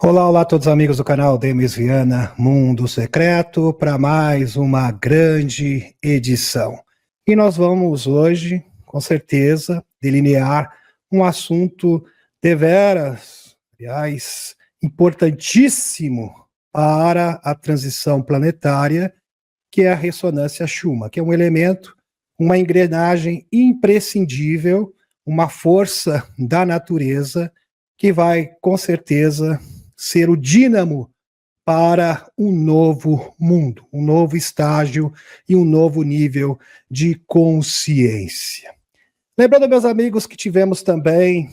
Olá, olá a todos os amigos do canal Demis Viana Mundo Secreto para mais uma grande edição. E nós vamos hoje, com certeza, delinear um assunto deveras, aliás, importantíssimo para a transição planetária, que é a ressonância Schumann, que é um elemento, uma engrenagem imprescindível, uma força da natureza que vai, com certeza, ser o dínamo para um novo mundo, um novo estágio e um novo nível de consciência. Lembrando, meus amigos, que tivemos também,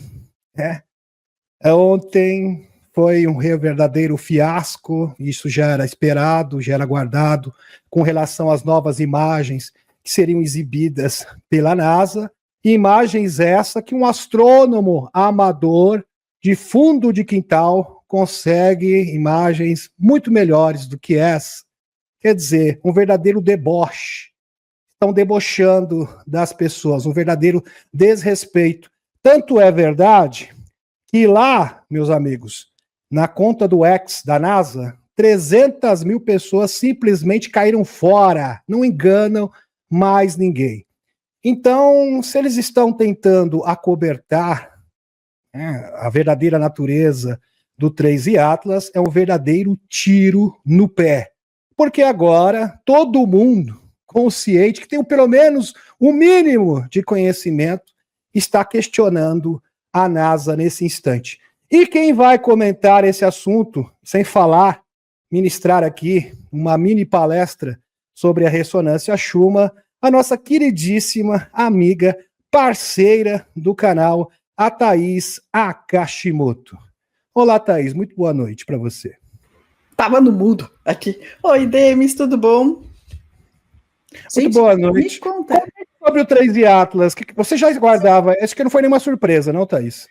ontem foi um verdadeiro fiasco, isso já era esperado, já era aguardado, com relação às novas imagens que seriam exibidas pela NASA, imagens essa que um astrônomo amador de fundo de quintal consegue imagens muito melhores do que essa. Quer dizer, um verdadeiro deboche. Estão debochando das pessoas, um verdadeiro desrespeito. Tanto é verdade que lá, meus amigos, na conta do X da NASA, 300 mil pessoas simplesmente caíram fora, não enganam mais ninguém. Então, se eles estão tentando acobertar a verdadeira natureza do 3i Atlas, é um verdadeiro tiro no pé. Porque agora todo mundo consciente, que tem pelo menos o mínimo de conhecimento, está questionando a NASA nesse instante. E quem vai comentar esse assunto, sem falar, ministrar aqui uma mini palestra sobre a ressonância Schumann, a nossa queridíssima amiga, parceira do canal, a Thaís Akashimoto. Olá, Thaís, muito boa noite para você. Tava no mudo aqui. Oi, Demis, tudo bom? Muito boa noite. Me conta. Sobre o 3i Atlas, que você já guardava, acho que não foi nenhuma surpresa, não, Thaís?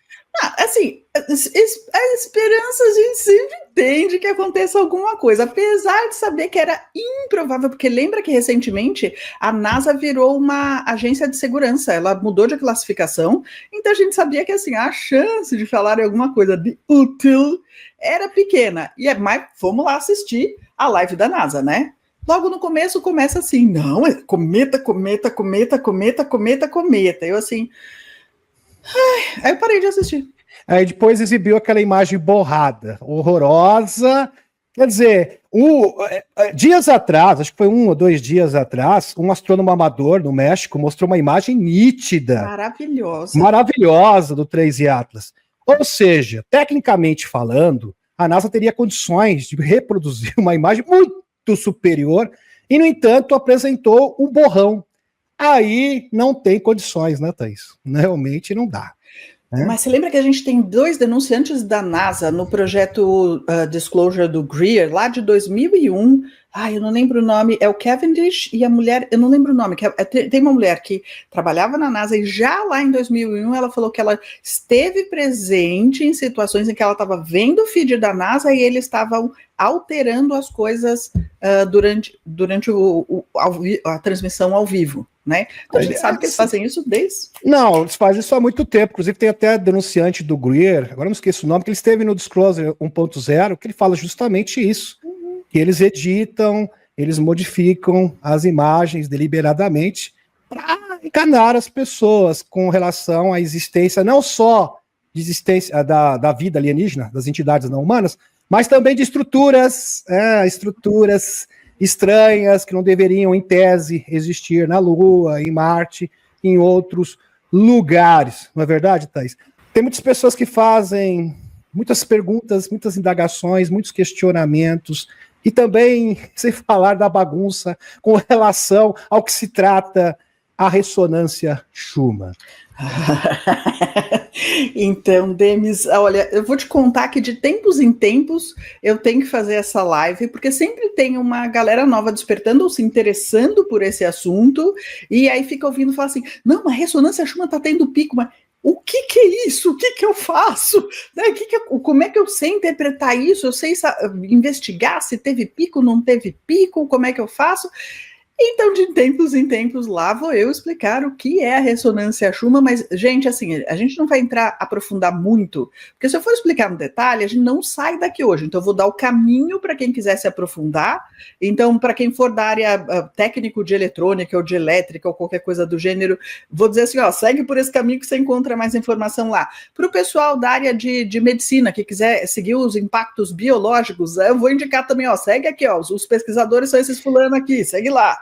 Assim, a esperança a gente sempre tem de que aconteça alguma coisa, apesar de saber que era improvável, porque lembra que recentemente a NASA virou uma agência de segurança, ela mudou de classificação, então a gente sabia que assim, a chance de falar alguma coisa de útil era pequena, mas vamos lá assistir a live da NASA, né? Logo no começo começa assim, não, é cometa, cometa, cometa, cometa, cometa, cometa, eu assim... Aí eu parei de assistir. Aí depois exibiu aquela imagem borrada, horrorosa. Quer dizer, dias atrás, acho que foi 1 ou 2 dias atrás, um astrônomo amador no México mostrou uma imagem nítida. Maravilhosa do 3i Atlas. Ou seja, tecnicamente falando, a NASA teria condições de reproduzir uma imagem muito superior e, no entanto, apresentou um borrão. Aí não tem condições, né, Thaís? Realmente não dá. Mas você lembra que a gente tem 2 denunciantes da NASA no projeto Disclosure do Greer, lá de 2001, eu não lembro o nome, é o Cavendish e a mulher, eu não lembro o nome, tem uma mulher que trabalhava na NASA e já lá em 2001 ela falou que ela esteve presente em situações em que ela estava vendo o feed da NASA e eles estavam alterando as coisas durante a transmissão ao vivo. Né? Então a gente sabe que eles fazem isso desde... Não, eles fazem isso há muito tempo. Inclusive tem até denunciante do Greer, agora não esqueço o nome, que ele esteve no Disclosure 1.0, que ele fala justamente isso. Que eles editam, eles modificam as imagens deliberadamente para enganar as pessoas com relação à existência, não só de existência da vida alienígena, das entidades não humanas, mas também de estruturas estranhas que não deveriam, em tese, existir na Lua, em Marte, em outros lugares. Não é verdade, Thaís? Tem muitas pessoas que fazem muitas perguntas, muitas indagações, muitos questionamentos, e também, sem falar da bagunça, com relação ao que se trata a ressonância Schumann. Então, Demis, olha, eu vou te contar que de tempos em tempos eu tenho que fazer essa live, porque sempre tem uma galera nova despertando ou se interessando por esse assunto, e aí fica ouvindo falar assim, não, a ressonância Schumann tá tendo pico, mas o que é isso? O que eu faço? Né? Como é que eu sei interpretar isso? Eu sei investigar se teve pico, não teve pico, como é que eu faço? Então, de tempos em tempos, lá vou eu explicar o que é a ressonância Schumann, mas, gente, assim, a gente não vai aprofundar muito, porque se eu for explicar no detalhe, a gente não sai daqui hoje, então eu vou dar o caminho para quem quiser se aprofundar. Então, para quem for da área técnico de eletrônica ou de elétrica ou qualquer coisa do gênero, vou dizer assim, ó, segue por esse caminho que você encontra mais informação lá. Para o pessoal da área de medicina, que quiser seguir os impactos biológicos, eu vou indicar também, ó, segue aqui, ó, os pesquisadores são esses fulano aqui, segue lá.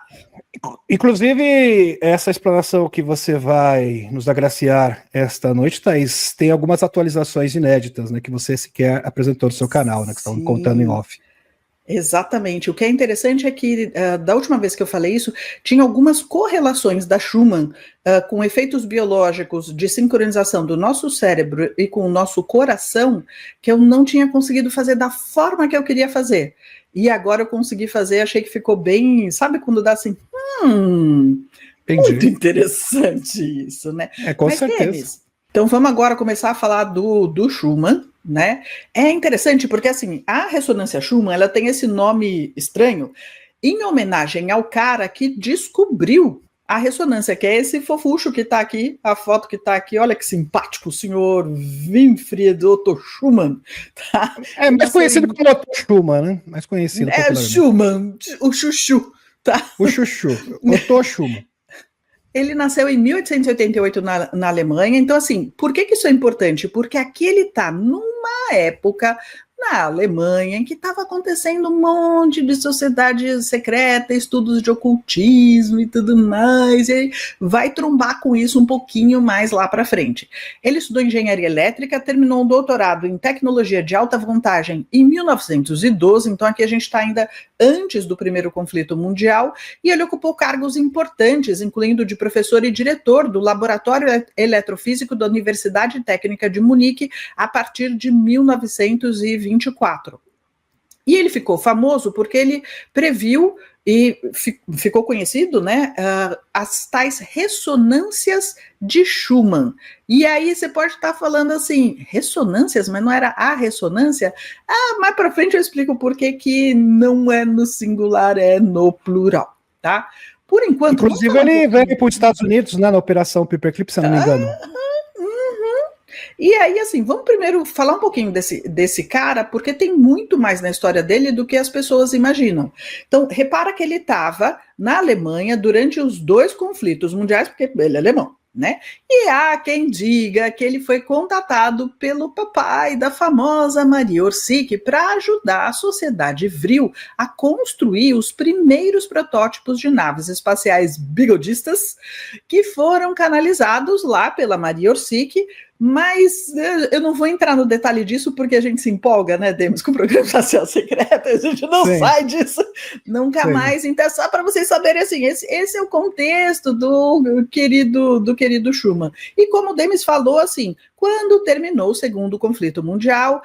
Inclusive, essa explanação que você vai nos agraciar esta noite, Thaís, tem algumas atualizações inéditas, né, que você sequer apresentou no seu canal, né, que estão contando em off. Exatamente. O que é interessante é que, da última vez que eu falei isso, tinha algumas correlações da Schumann com efeitos biológicos de sincronização do nosso cérebro e com o nosso coração, que eu não tinha conseguido fazer da forma que eu queria fazer. E agora eu consegui fazer, achei que ficou bem, sabe quando dá assim, muito interessante isso, né? Com certeza. Então vamos agora começar a falar do Schumann, né? É interessante porque assim, a ressonância Schumann, ela tem esse nome estranho em homenagem ao cara que descobriu a ressonância, que é esse fofucho que está aqui, a foto que está aqui, olha que simpático, o senhor Winfried Otto Schumann. Tá? É mais conhecido como Otto Schumann, né? Mais conhecido. Schumann, o chuchu. Tá? O chuchu, Otto Schumann. Ele nasceu em 1888 na Alemanha, então assim, por que isso é importante? Porque aqui ele está numa época na Alemanha em que estava acontecendo um monte de sociedade secreta, estudos de ocultismo e tudo mais, e ele vai trombar com isso um pouquinho mais lá para frente. Ele estudou engenharia elétrica, terminou um doutorado em tecnologia de alta voltagem em 1912, então aqui a gente está ainda antes do primeiro conflito mundial, e ele ocupou cargos importantes, incluindo de professor e diretor do Laboratório Eletrofísico da Universidade Técnica de Munique a partir de 1924. E ele ficou famoso porque ele previu e ficou conhecido, né, as tais ressonâncias de Schumann. E aí você pode estar falando assim, ressonâncias, mas não era a ressonância? Mais para frente eu explico por que não é no singular, é no plural, tá? Por enquanto... Inclusive ele veio para os Estados Unidos, né, na Operação Paperclip, se não me engano. E aí, assim, vamos primeiro falar um pouquinho desse cara, porque tem muito mais na história dele do que as pessoas imaginam. Então, repara que ele estava na Alemanha durante os 2 conflitos mundiais, porque ele é alemão, né? E há quem diga que ele foi contatado pelo papai da famosa Maria Orsic para ajudar a sociedade Vril a construir os primeiros protótipos de naves espaciais bigodistas que foram canalizados lá pela Maria Orsic. Mas eu não vou entrar no detalhe disso porque a gente se empolga, né, Demis, com o programa espacial secreto, a gente não sai disso nunca mais. Então, só para vocês saberem, assim, esse é o contexto do querido Schumann. E como o Demis falou, assim, quando terminou o segundo conflito mundial,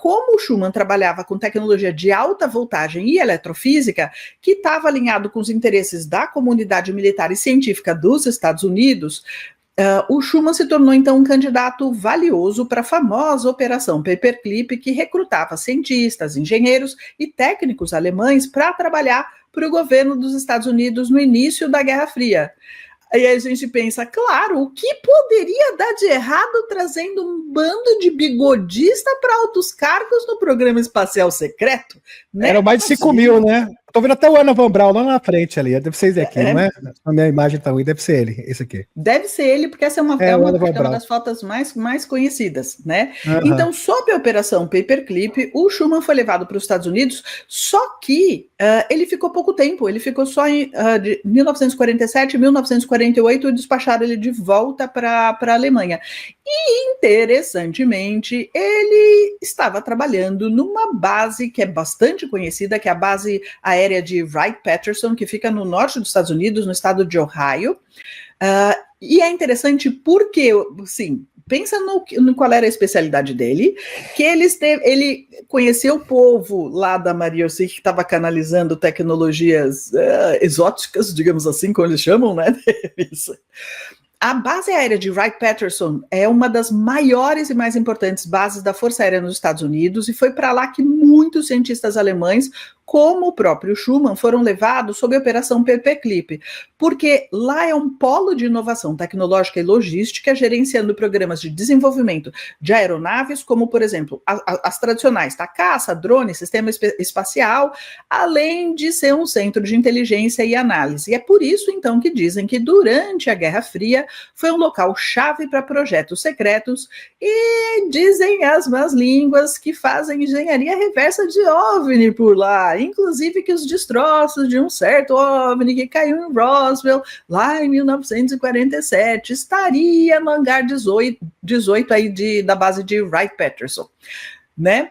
como o Schumann trabalhava com tecnologia de alta voltagem e eletrofísica, que estava alinhado com os interesses da comunidade militar e científica dos Estados Unidos, o Schumann se tornou, então, um candidato valioso para a famosa Operação Paperclip, que recrutava cientistas, engenheiros e técnicos alemães para trabalhar para o governo dos Estados Unidos no início da Guerra Fria. Aí a gente pensa, claro, o que poderia dar de errado trazendo um bando de bigodista para altos cargos no programa espacial secreto? Né? Era mais de 5 mil, né? Tô vendo até o Ana Van Braun lá na frente ali. Deve ser esse aqui, não é? A minha imagem tá ruim, deve ser ele, esse aqui. Deve ser ele, porque essa é uma das fotos mais conhecidas, né? Então, sob a Operação Paperclip, o Schumann foi levado para os Estados Unidos, só que ele ficou pouco tempo, ele ficou só de 1947 a 1948 e despacharam ele de volta para a Alemanha. E, interessantemente, ele estava trabalhando numa base que é bastante conhecida, que é a base aérea de Wright-Patterson, que fica no norte dos Estados Unidos, no estado de Ohio. E é interessante porque, assim, pensa no qual era a especialidade dele, que ele conheceu o povo lá da Maria Orsic, que estava canalizando tecnologias exóticas, digamos assim, como eles chamam, né? Isso. A base aérea de Wright-Patterson é uma das maiores e mais importantes bases da Força Aérea nos Estados Unidos e foi para lá que muitos cientistas alemães como o próprio Schumann, foram levados sob a Operação Paperclip, porque lá é um polo de inovação tecnológica e logística, gerenciando programas de desenvolvimento de aeronaves, como, por exemplo, as tradicionais, tá? Caça, drone, sistema espacial, além de ser um centro de inteligência e análise. E é por isso, então, que dizem que durante a Guerra Fria foi um local-chave para projetos secretos e dizem as más línguas que fazem engenharia reversa de OVNI por lá, inclusive que os destroços de um certo OVNI que caiu em Roswell lá em 1947 estaria no hangar 18 aí da base de Wright-Patterson. Né?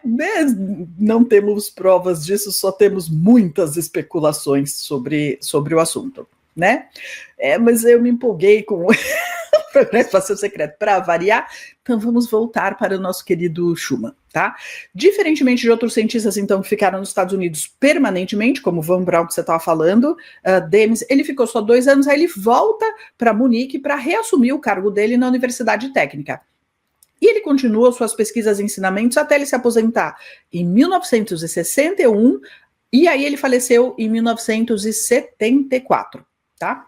Não temos provas disso, só temos muitas especulações sobre o assunto, né? Mas eu me empolguei com o programa espacial secreto para variar, então vamos voltar para o nosso querido Schumann, tá? Diferentemente de outros cientistas, então, que ficaram nos Estados Unidos permanentemente, como o Von Braun que você estava falando, Demis, ele ficou só 2 anos, aí ele volta para Munique para reassumir o cargo dele na Universidade Técnica. E ele continua suas pesquisas e ensinamentos até ele se aposentar em 1961, e aí ele faleceu em 1974, tá?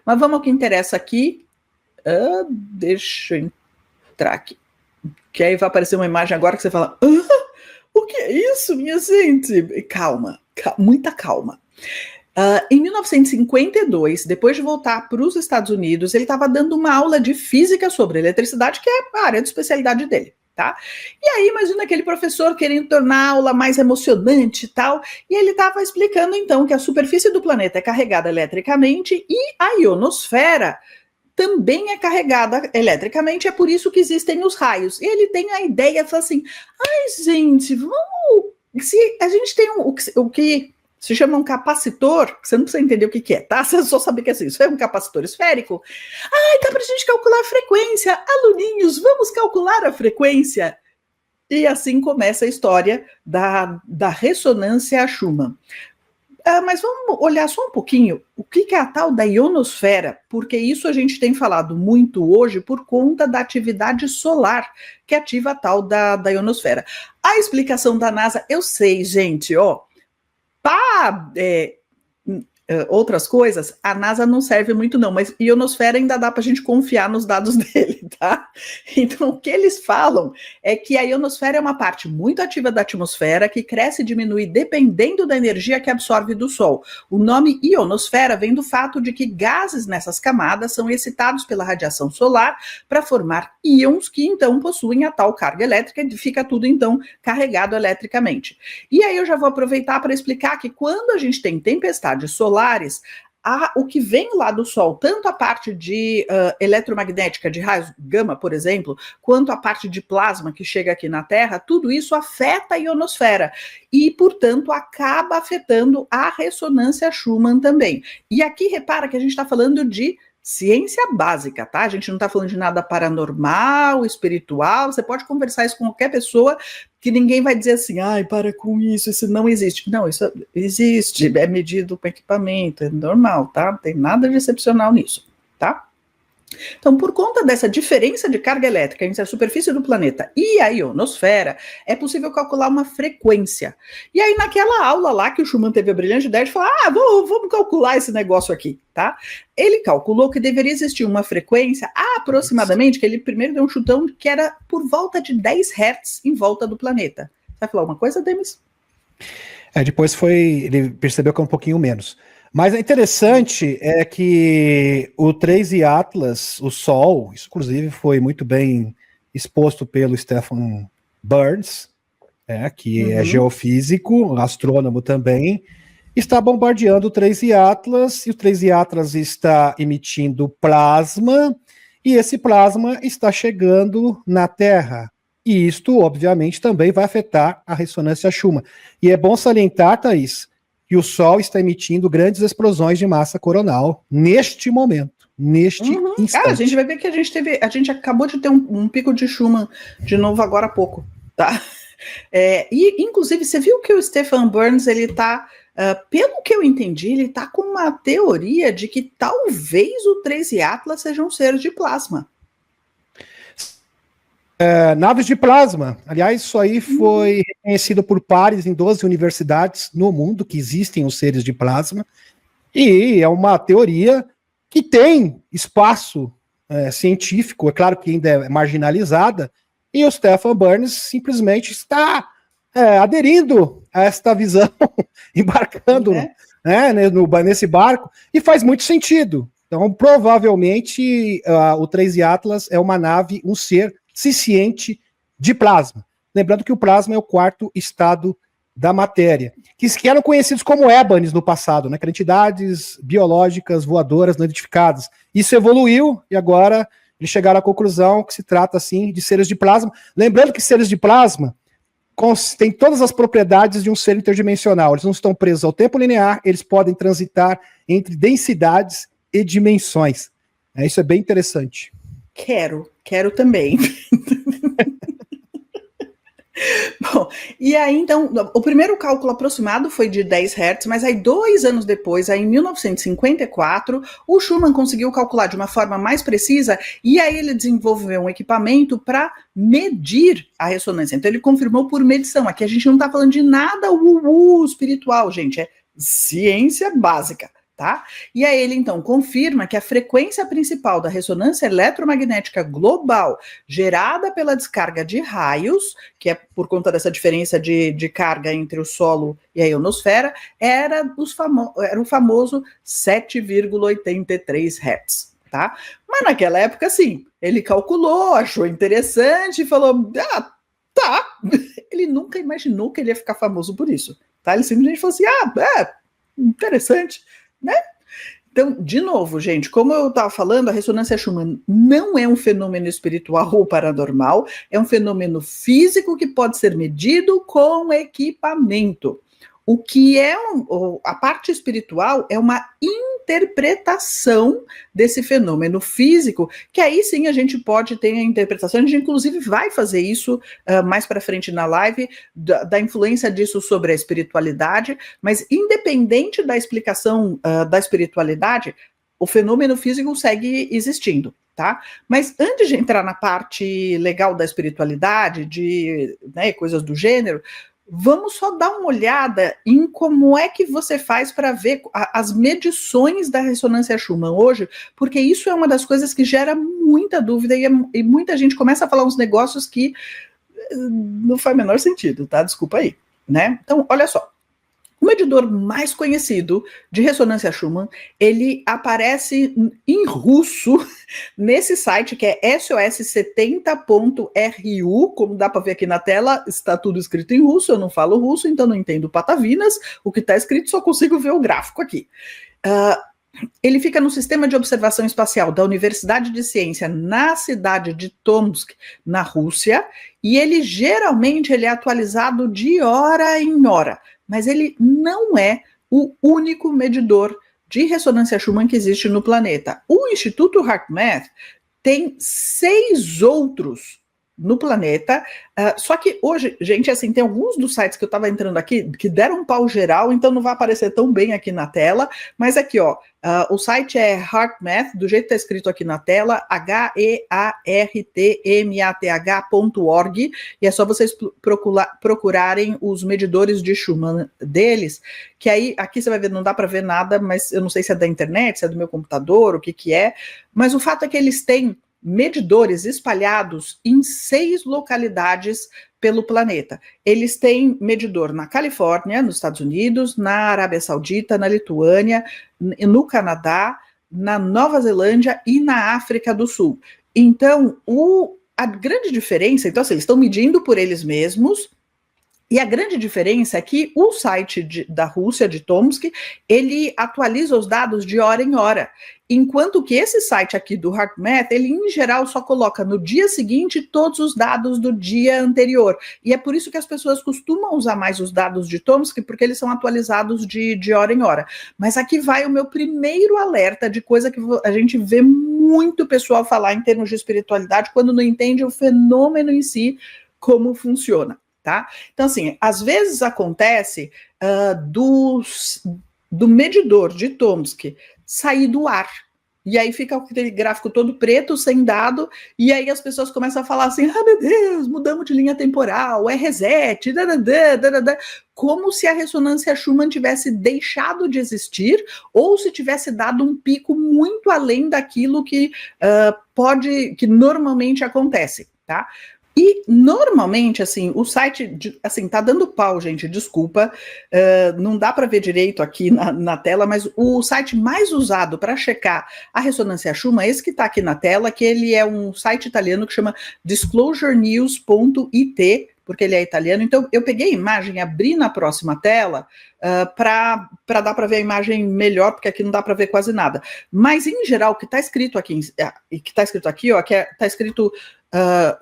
Mas vamos ao que interessa aqui. Deixa eu entrar aqui. Que aí vai aparecer uma imagem agora que você fala: o que é isso, minha gente? Calma, muita calma. Em 1952, depois de voltar para os Estados Unidos, ele estava dando uma aula de física sobre eletricidade, que é a área de especialidade dele, tá? E aí, imagina aquele professor querendo tornar a aula mais emocionante e tal, e ele estava explicando, então, que a superfície do planeta é carregada eletricamente e a ionosfera também é carregada eletricamente, é por isso que existem os raios. E ele tem a ideia, fala assim: ai, gente, vamos... Se a gente tem o que se chama um capacitor, você não precisa entender o que é, tá? Você só sabe que é assim, isso é um capacitor esférico. Ai, dá pra gente calcular a frequência. Aluninhos, vamos calcular a frequência. E assim começa a história da ressonância Schumann. Mas vamos olhar só um pouquinho o que é a tal da ionosfera, porque isso a gente tem falado muito hoje por conta da atividade solar que ativa a tal da ionosfera. A explicação da NASA, eu sei, gente, outras coisas, a NASA não serve muito não, mas ionosfera ainda dá para a gente confiar nos dados dele, tá? Então, o que eles falam é que a ionosfera é uma parte muito ativa da atmosfera que cresce e diminui dependendo da energia que absorve do Sol. O nome ionosfera vem do fato de que gases nessas camadas são excitados pela radiação solar para formar íons que, então, possuem a tal carga elétrica e fica tudo, então, carregado eletricamente. E aí eu já vou aproveitar para explicar que quando a gente tem tempestades solares, o que vem lá do Sol, tanto a parte de eletromagnética, de raios gama, por exemplo, quanto a parte de plasma que chega aqui na Terra, tudo isso afeta a ionosfera e, portanto, acaba afetando a ressonância Schumann também. E aqui repara que a gente está falando de ciência básica, tá? A gente não está falando de nada paranormal, espiritual, você pode conversar isso com qualquer pessoa que ninguém vai dizer assim, ai, para com isso não existe. Não, isso existe, é medido com equipamento, é normal, tá? Não tem nada de excepcional nisso, tá? Então, por conta dessa diferença de carga elétrica entre a superfície do planeta e a ionosfera, é possível calcular uma frequência. E aí, naquela aula lá que o Schumann teve a brilhante ideia de falar, vamos calcular esse negócio aqui, tá? Ele calculou que deveria existir uma frequência aproximadamente, que ele primeiro deu um chutão, que era por volta de 10 Hz em volta do planeta. Você vai falar alguma coisa, Demis? Depois ele percebeu que é um pouquinho menos. Mas é interessante é que o Tracy Atlas, o Sol, isso inclusive foi muito bem exposto pelo Stephen Burns, que é geofísico, astrônomo também, está bombardeando o Tracy Atlas, e o Tracy Atlas está emitindo plasma, e esse plasma está chegando na Terra. E isto, obviamente, também vai afetar a ressonância Schumann. E é bom salientar, Thaís, que o Sol está emitindo grandes explosões de massa coronal neste momento, neste instante. A gente vai ver que a gente acabou de ter um pico de Schumann de novo agora há pouco, tá? E, inclusive, você viu que o Stephen Burns, ele tá, pelo que eu entendi, ele tá com uma teoria de que talvez o Tracy Atlas seja um ser de plasma. Naves de plasma. Aliás, isso aí foi reconhecido por pares em 12 universidades no mundo que existem os seres de plasma. E é uma teoria que tem espaço científico, é claro que ainda é marginalizada, e o Stefan Burns simplesmente está aderindo a esta visão, embarcando nesse barco, e faz muito sentido. Então, provavelmente, o 3 Atlas é uma nave, um ser ciente de plasma. Lembrando que o plasma é o quarto estado da matéria, que eram conhecidos como ébanes no passado, né, que eram entidades biológicas voadoras não identificadas. Isso evoluiu e agora eles chegaram à conclusão que se trata, assim, de seres de plasma. Lembrando que seres de plasma têm todas as propriedades de um ser interdimensional. Eles não estão presos ao tempo linear, eles podem transitar entre densidades e dimensões. Isso é bem interessante. Quero também. Bom, e aí, então, o primeiro cálculo aproximado foi de 10 Hz, mas aí 2 anos depois, aí em 1954, o Schumann conseguiu calcular de uma forma mais precisa e aí ele desenvolveu um equipamento para medir a ressonância. Então ele confirmou por medição. Aqui a gente não está falando de nada espiritual, gente, é ciência básica. Tá? E aí ele então confirma que a frequência principal da ressonância eletromagnética global gerada pela descarga de raios, que é por conta dessa diferença de carga entre o solo e a ionosfera, era o famoso 7,83 Hz. Tá? Mas naquela época, sim, ele calculou, achou interessante e falou: tá. Ele nunca imaginou que ele ia ficar famoso por isso. Tá? Ele simplesmente falou assim: interessante. Né? Então, de novo, gente, como eu estava falando, a ressonância Schumann não é um fenômeno espiritual ou paranormal, é um fenômeno físico que pode ser medido com equipamento. O que é a parte espiritual é uma interpretação desse fenômeno físico, que aí sim a gente pode ter a interpretação, a gente inclusive vai fazer isso mais para frente na live, da influência disso sobre a espiritualidade, mas independente da explicação da espiritualidade, o fenômeno físico segue existindo. Tá? Mas antes de entrar na parte legal da espiritualidade, de coisas do gênero, vamos só dar uma olhada em como é que você faz para ver as medições da ressonância Schumann hoje, porque isso é uma das coisas que gera muita dúvida e muita gente começa a falar uns negócios que não faz o menor sentido, tá? Desculpa aí, né? Então, olha só. O medidor mais conhecido de ressonância Schumann, ele aparece em russo nesse site que é sos70.ru, como dá para ver aqui na tela, está tudo escrito em russo, eu não falo russo, então não entendo patavinas, o que está escrito só consigo ver o gráfico aqui. Ele fica no Sistema de Observação Espacial da Universidade de Ciência na cidade de Tomsk, na Rússia, e ele geralmente é atualizado de hora em hora, mas ele não é o único medidor de ressonância Schumann que existe no planeta. O Instituto HeartMath tem 6 outros no planeta, só que hoje, gente, assim, tem alguns dos sites que eu estava entrando aqui que deram um pau geral, então não vai aparecer tão bem aqui na tela, mas aqui, ó, o site é HeartMath, do jeito que está escrito aqui na tela, HEARTMATH.org, e é só vocês procurarem os medidores de Schumann deles, que aí, aqui você vai ver, não dá para ver nada, mas eu não sei se é da internet, se é do meu computador, o que é, mas o fato é que eles têm medidores espalhados em 6 localidades pelo planeta. Eles têm medidor na Califórnia, nos Estados Unidos, na Arábia Saudita, na Lituânia, no Canadá, na Nova Zelândia e na África do Sul. Então, a grande diferença, então, assim, eles estão medindo por eles mesmos, e a grande diferença é que o site da Rússia, de Tomsk, ele atualiza os dados de hora em hora, enquanto que esse site aqui do HeartMath, ele em geral só coloca no dia seguinte todos os dados do dia anterior, e é por isso que as pessoas costumam usar mais os dados de Tomsk, porque eles são atualizados de hora em hora. Mas aqui vai o meu primeiro alerta de coisa que a gente vê muito pessoal falar em termos de espiritualidade, quando não entende o fenômeno em si, como funciona. Tá? Então, assim, às vezes acontece do medidor de Tomsk sair do ar. e aí fica aquele gráfico todo preto, sem dado, e aí as pessoas começam a falar assim, meu Deus, mudamos de linha temporal, é reset, como se a ressonância Schumann tivesse deixado de existir, ou se tivesse dado um pico muito além daquilo que que normalmente acontece, tá? E, normalmente, assim, o site, assim, tá dando pau, gente, desculpa, não dá para ver direito aqui na tela, mas o site mais usado para checar a ressonância Schumann, esse que está aqui na tela, que ele é um site italiano que chama disclosurenews.it, porque ele é italiano. Então, eu peguei a imagem, abri na próxima tela, para dar para ver a imagem melhor, porque aqui não dá para ver quase nada. Mas, em geral, o que está escrito aqui, ó, está escrito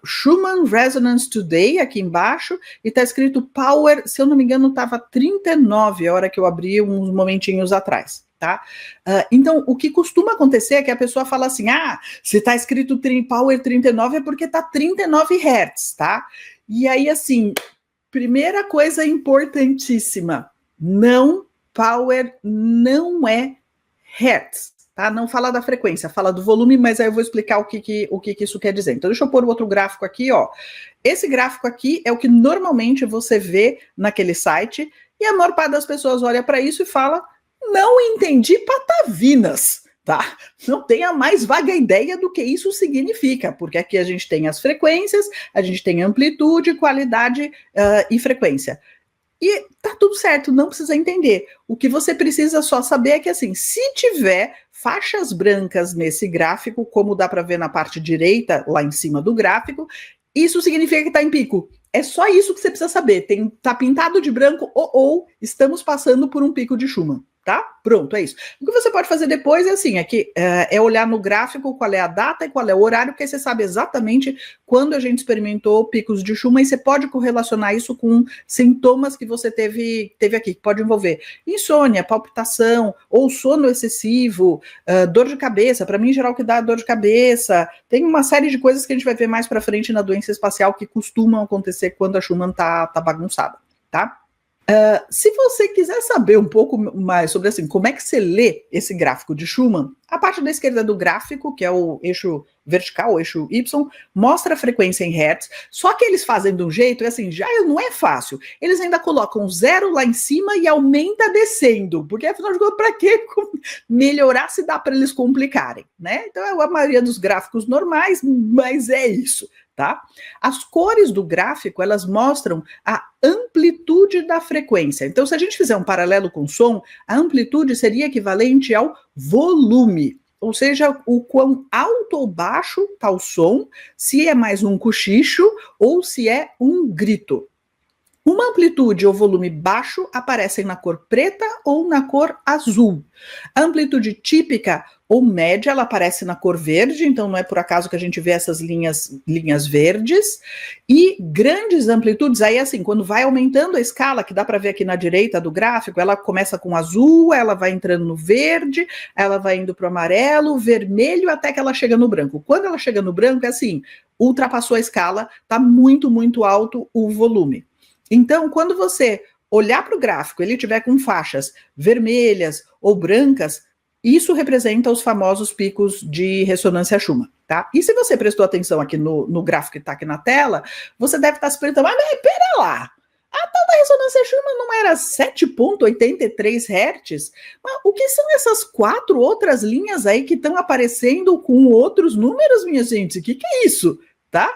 Schumann Resonance Today, aqui embaixo, e está escrito Power, se eu não me engano, estava 39, a hora que eu abri uns momentinhos atrás, tá? Então, o que costuma acontecer é que a pessoa fala assim, se está escrito Power 39 é porque está 39 Hz, tá? E aí, assim, primeira coisa importantíssima, Power não é Hertz. Tá? Não fala da frequência, fala do volume, mas aí eu vou explicar o que isso quer dizer. Então, deixa eu pôr o outro gráfico aqui, ó. Esse gráfico aqui é o que normalmente você vê naquele site, e a maior parte das pessoas olha para isso e fala, não entendi patavinas, tá? Não tenho a mais vaga ideia do que isso significa, porque aqui a gente tem as frequências, a gente tem amplitude, qualidade e frequência. E tá tudo certo, não precisa entender. O que você precisa só saber é que, assim, se tiver faixas brancas nesse gráfico, como dá para ver na parte direita, lá em cima do gráfico, isso significa que está em pico. É só isso que você precisa saber. Tá pintado de branco ou estamos passando por um pico de Schumann. Tá? Pronto, é isso. O que você pode fazer depois é assim, é olhar no gráfico qual é a data e qual é o horário, porque você sabe exatamente quando a gente experimentou picos de Schumann, e você pode correlacionar isso com sintomas que você teve aqui, que pode envolver insônia, palpitação, ou sono excessivo, dor de cabeça. Para mim, em geral, o que dá dor de cabeça. Tem uma série de coisas que a gente vai ver mais para frente na doença espacial que costumam acontecer quando a Schumann tá bagunçada, tá? Se você quiser saber um pouco mais sobre assim, como é que você lê esse gráfico de Schumann, a parte da esquerda do gráfico, que é o eixo vertical, o eixo Y, mostra a frequência em Hertz, só que eles fazem de um jeito, assim, já não é fácil. Eles ainda colocam 0 lá em cima e aumenta descendo, porque afinal de contas, para que melhorar se dá para eles complicarem, né? Então é a maioria dos gráficos normais, mas é isso. Tá? As cores do gráfico, elas mostram a amplitude da frequência. Então, se a gente fizer um paralelo com o som, a amplitude seria equivalente ao volume, ou seja, o quão alto ou baixo está o som, se é mais um cochicho ou se é um grito. Uma amplitude ou volume baixo aparecem na cor preta ou na cor azul. A amplitude típica ou média, ela aparece na cor verde, então não é por acaso que a gente vê essas linhas verdes. E grandes amplitudes, aí assim, quando vai aumentando a escala, que dá para ver aqui na direita do gráfico, ela começa com azul, ela vai entrando no verde, ela vai indo para o amarelo, vermelho, até que ela chega no branco. Quando ela chega no branco, é assim, ultrapassou a escala, está muito, muito alto o volume. Então, quando você olhar para o gráfico, ele tiver com faixas vermelhas ou brancas, isso representa os famosos picos de ressonância Schumann, tá? E se você prestou atenção aqui no gráfico que está aqui na tela, você deve estar se perguntando, mas pera lá, a tal da ressonância Schumann não era 7,83 Hz? Mas o que são essas 4 outras linhas aí que estão aparecendo com outros números, minha gente? O que é isso, tá?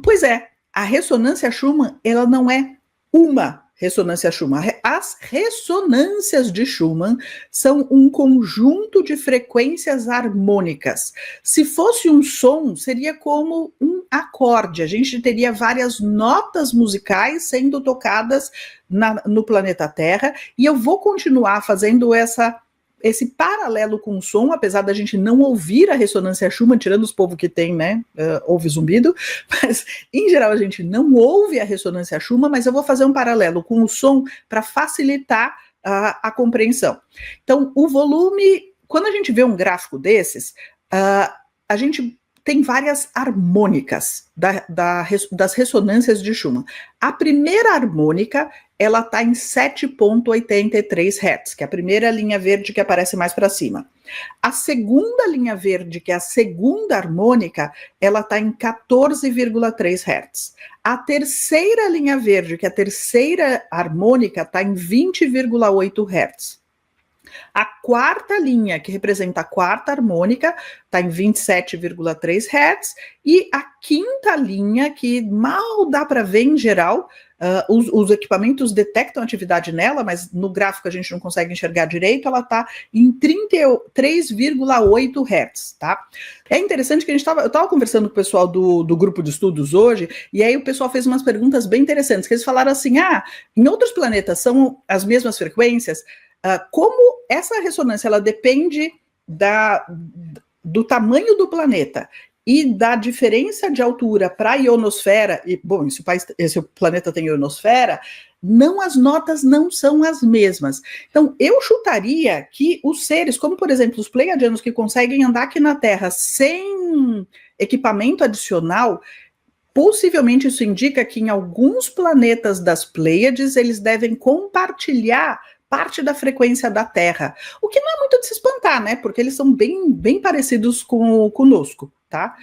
Pois é, a ressonância Schumann, ela não é uma ressonância Schumann. As ressonâncias de Schumann são um conjunto de frequências harmônicas. Se fosse um som, seria como um acorde. A gente teria várias notas musicais sendo tocadas no planeta Terra, e eu vou continuar fazendo esse paralelo com o som, apesar da gente não ouvir a ressonância Schumann, tirando os povos que tem, né, ouve zumbido, mas em geral a gente não ouve a ressonância Schumann, mas eu vou fazer um paralelo com o som para facilitar a compreensão. Então, o volume, quando a gente vê um gráfico desses, a gente tem várias harmônicas das ressonâncias de Schumann. A primeira harmônica, ela está em 7,83 Hz, que é a primeira linha verde que aparece mais para cima. A segunda linha verde, que é a segunda harmônica, ela está em 14,3 Hz. A terceira linha verde, que é a terceira harmônica, está em 20,8 Hz. A quarta linha, que representa a quarta harmônica, está em 27,3 Hz. E a quinta linha, que mal dá para ver em geral, os equipamentos detectam atividade nela, mas no gráfico a gente não consegue enxergar direito, ela está em 33,8 Hz, tá? É interessante que eu estava conversando com o pessoal do grupo de estudos hoje, e aí o pessoal fez umas perguntas bem interessantes, que eles falaram assim, em outros planetas são as mesmas frequências, como essa ressonância ela depende do tamanho do planeta e da diferença de altura para a ionosfera, e bom, se o planeta tem ionosfera, as notas não são as mesmas. Então, eu chutaria que os seres, como por exemplo os pleiadianos que conseguem andar aqui na Terra sem equipamento adicional, possivelmente isso indica que em alguns planetas das Pleiades eles devem compartilhar parte da frequência da Terra, o que não é muito de se espantar, né? Porque eles são bem parecidos conosco, tá?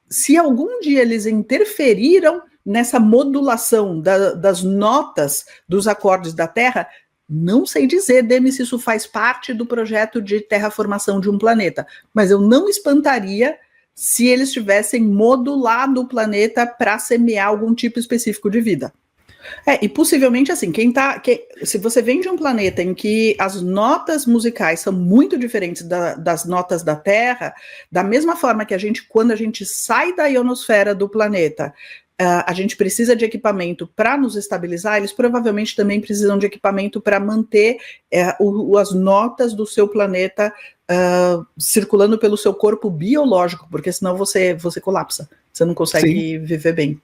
Se algum dia eles interferiram nessa modulação das notas dos acordes da Terra, não sei dizer, Demi, se isso faz parte do projeto de terraformação de um planeta, mas eu não espantaria se eles tivessem modulado o planeta para semear algum tipo específico de vida. E possivelmente assim, se você vem de um planeta em que as notas musicais são muito diferentes das notas da Terra, da mesma forma que quando a gente sai da ionosfera do planeta, a gente precisa de equipamento para nos estabilizar, eles provavelmente também precisam de equipamento para manter as notas do seu planeta circulando pelo seu corpo biológico, porque senão você colapsa, você não consegue viver bem.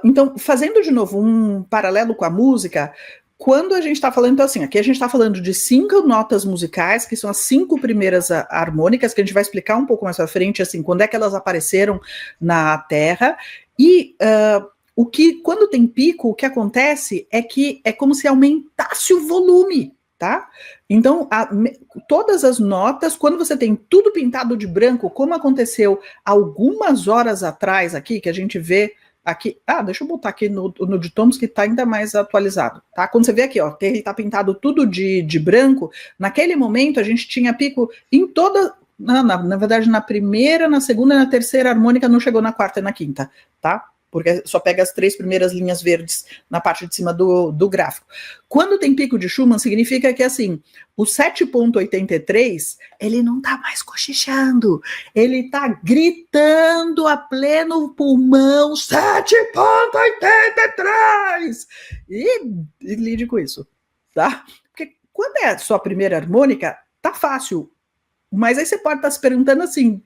Então, fazendo de novo um paralelo com a música, quando a gente está falando, então assim, aqui a gente está falando de 5 notas musicais, que são as 5 primeiras harmônicas, que a gente vai explicar um pouco mais pra frente, assim, quando é que elas apareceram na Terra, e quando tem pico, o que acontece é que é como se aumentasse o volume, tá? Então, todas as notas, quando você tem tudo pintado de branco, como aconteceu algumas horas atrás aqui, que a gente vê aqui, deixa eu botar aqui no de tomos que está ainda mais atualizado, tá? Quando você vê aqui, ele está pintado tudo de branco, naquele momento a gente tinha pico em toda, na verdade na primeira, na segunda e na terceira harmônica, não chegou na quarta e na quinta, tá? Porque só pega as 3 primeiras linhas verdes na parte de cima do gráfico. Quando tem pico de Schumann, significa que, assim, o 7,83, ele não está mais cochichando, ele está gritando a pleno pulmão, 7,83! E lide com isso, tá? Porque quando é a sua primeira harmônica, tá fácil, mas aí você pode estar se perguntando assim,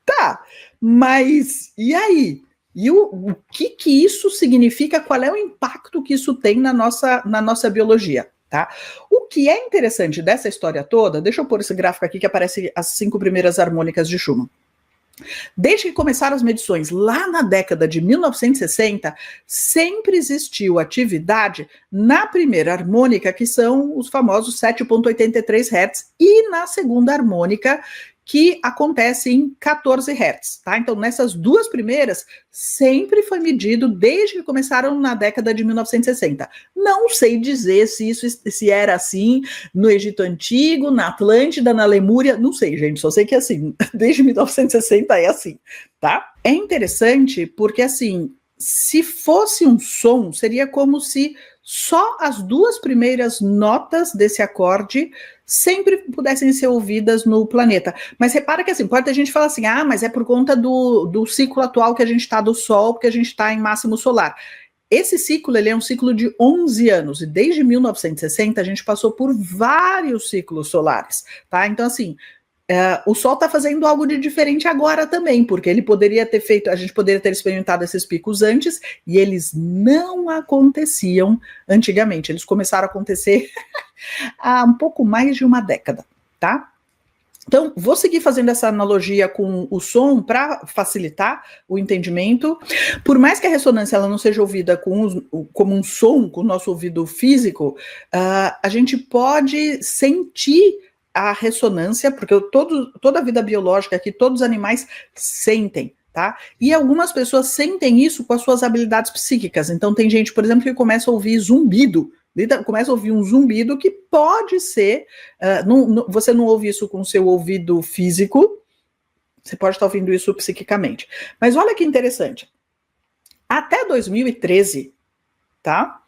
tá, mas e aí? E o que isso significa, qual é o impacto que isso tem na nossa biologia, tá? O que é interessante dessa história toda, deixa eu pôr esse gráfico aqui que aparece as 5 primeiras harmônicas de Schumann. Desde que começaram as medições lá na década de 1960, sempre existiu atividade na primeira harmônica, que são os famosos 7,83 Hz, e na segunda harmônica, que acontece em 14 Hz, tá? Então, nessas 2 primeiras, sempre foi medido desde que começaram na década de 1960. Não sei dizer se era assim no Egito Antigo, na Atlântida, na Lemúria, não sei, gente, só sei que assim, desde 1960 é assim, tá? É interessante porque, assim, se fosse um som, seria como se só as 2 primeiras notas desse acorde sempre pudessem ser ouvidas no planeta. Mas repara que assim, pode ter gente que fala assim, mas é por conta do ciclo atual que a gente está do Sol, porque a gente está em máximo solar. Esse ciclo, ele é um ciclo de 11 anos, e desde 1960 a gente passou por vários ciclos solares, tá? Então assim, o Sol está fazendo algo de diferente agora também, porque ele poderia ter feito, a gente poderia ter experimentado esses picos antes, e eles não aconteciam antigamente, eles começaram a acontecer há um pouco mais de uma década, tá? Então, vou seguir fazendo essa analogia com o som para facilitar o entendimento. Por mais que a ressonância ela não seja ouvida como um som com o nosso ouvido físico, a gente pode sentir a ressonância, porque toda a vida biológica aqui, todos os animais sentem, tá? E algumas pessoas sentem isso com as suas habilidades psíquicas. Então tem gente, por exemplo, que começa a ouvir zumbido, começa a ouvir um zumbido que pode ser, você não ouve isso com o seu ouvido físico, você pode estar ouvindo isso psiquicamente. Mas olha que interessante, até 2013, tá?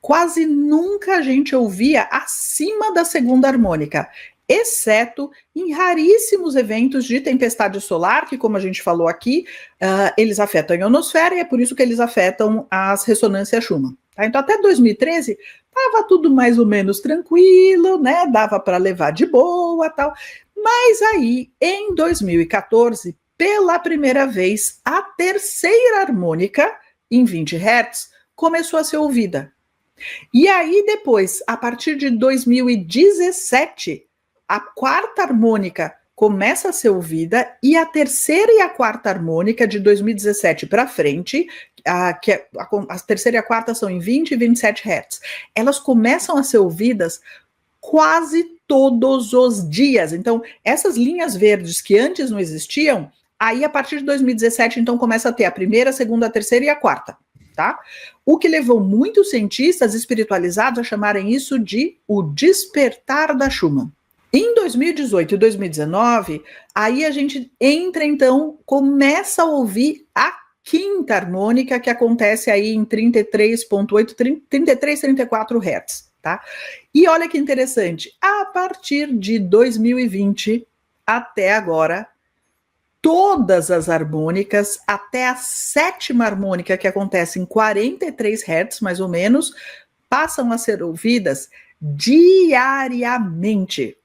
Quase nunca a gente ouvia acima da segunda harmônica, exceto em raríssimos eventos de tempestade solar, que, como a gente falou aqui, eles afetam a ionosfera e é por isso que eles afetam as ressonâncias Schumann. Tá? Então, até 2013, estava tudo mais ou menos tranquilo, né? Dava para levar de boa, tal. Mas aí, em 2014, pela primeira vez, a terceira harmônica, em 20 Hz, começou a ser ouvida. E aí, depois, a partir de 2017, a quarta harmônica começa a ser ouvida e a terceira e a quarta harmônica de 2017 para frente, a terceira e a quarta são em 20 e 27 Hz, elas começam a ser ouvidas quase todos os dias. Então, essas linhas verdes que antes não existiam, aí a partir de 2017, então, começa a ter a primeira, a segunda, a terceira e a quarta. Tá? O que levou muitos cientistas espiritualizados a chamarem isso de o despertar da Schumann. Em 2018 e 2019, aí a gente entra, então, começa a ouvir a quinta harmônica, que acontece aí em 33,8, 33, 34 Hz, tá? E olha que interessante, a partir de 2020 até agora, todas as harmônicas, até a sétima harmônica, que acontece em 43 Hz, mais ou menos, passam a ser ouvidas diariamente,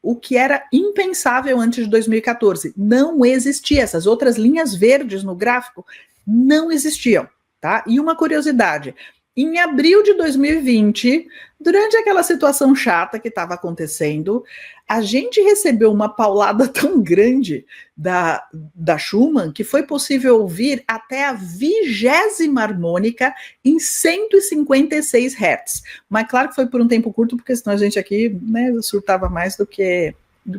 o que era impensável antes de 2014. Não existia, essas outras linhas verdes no gráfico não existiam, tá? E uma curiosidade, em abril de 2020, durante aquela situação chata que estava acontecendo, a gente recebeu uma paulada tão grande da Schumann que foi possível ouvir até a 20ª harmônica em 156 Hz. Mas claro que foi por um tempo curto, porque senão a gente aqui, né, surtava mais do que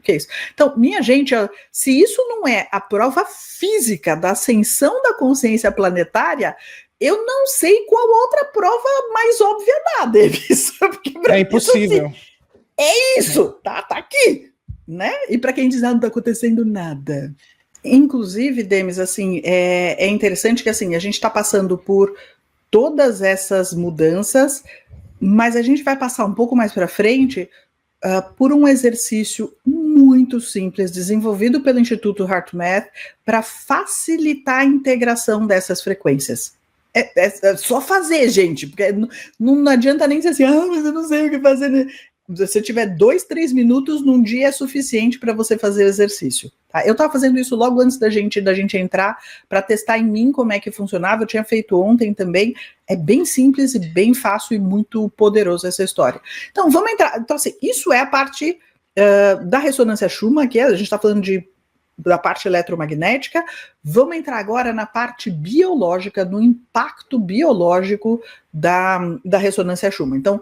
isso. Então, minha gente, se isso não é a prova física da ascensão da consciência planetária, eu não sei qual outra prova mais óbvia dá, Davis. É impossível. Assim, é isso, tá aqui, né? E para quem diz, não está acontecendo nada. Inclusive, Demis, assim, é interessante que assim, a gente está passando por todas essas mudanças, mas a gente vai passar um pouco mais para frente por um exercício muito simples, desenvolvido pelo Instituto HeartMath, para facilitar a integração dessas frequências. É só fazer, gente, porque não adianta nem dizer assim, mas eu não sei o que fazer, né? Se você tiver 2, 3 minutos num dia é suficiente para você fazer o exercício. Tá? Eu estava fazendo isso logo antes da gente entrar para testar em mim como é que funcionava. Eu tinha feito ontem também. É bem simples e bem fácil e muito poderoso essa história. Então, vamos entrar. Então, assim, isso é a parte da ressonância Schumann, que a gente está falando da parte eletromagnética. Vamos entrar agora na parte biológica, no impacto biológico da ressonância Schumann. Então,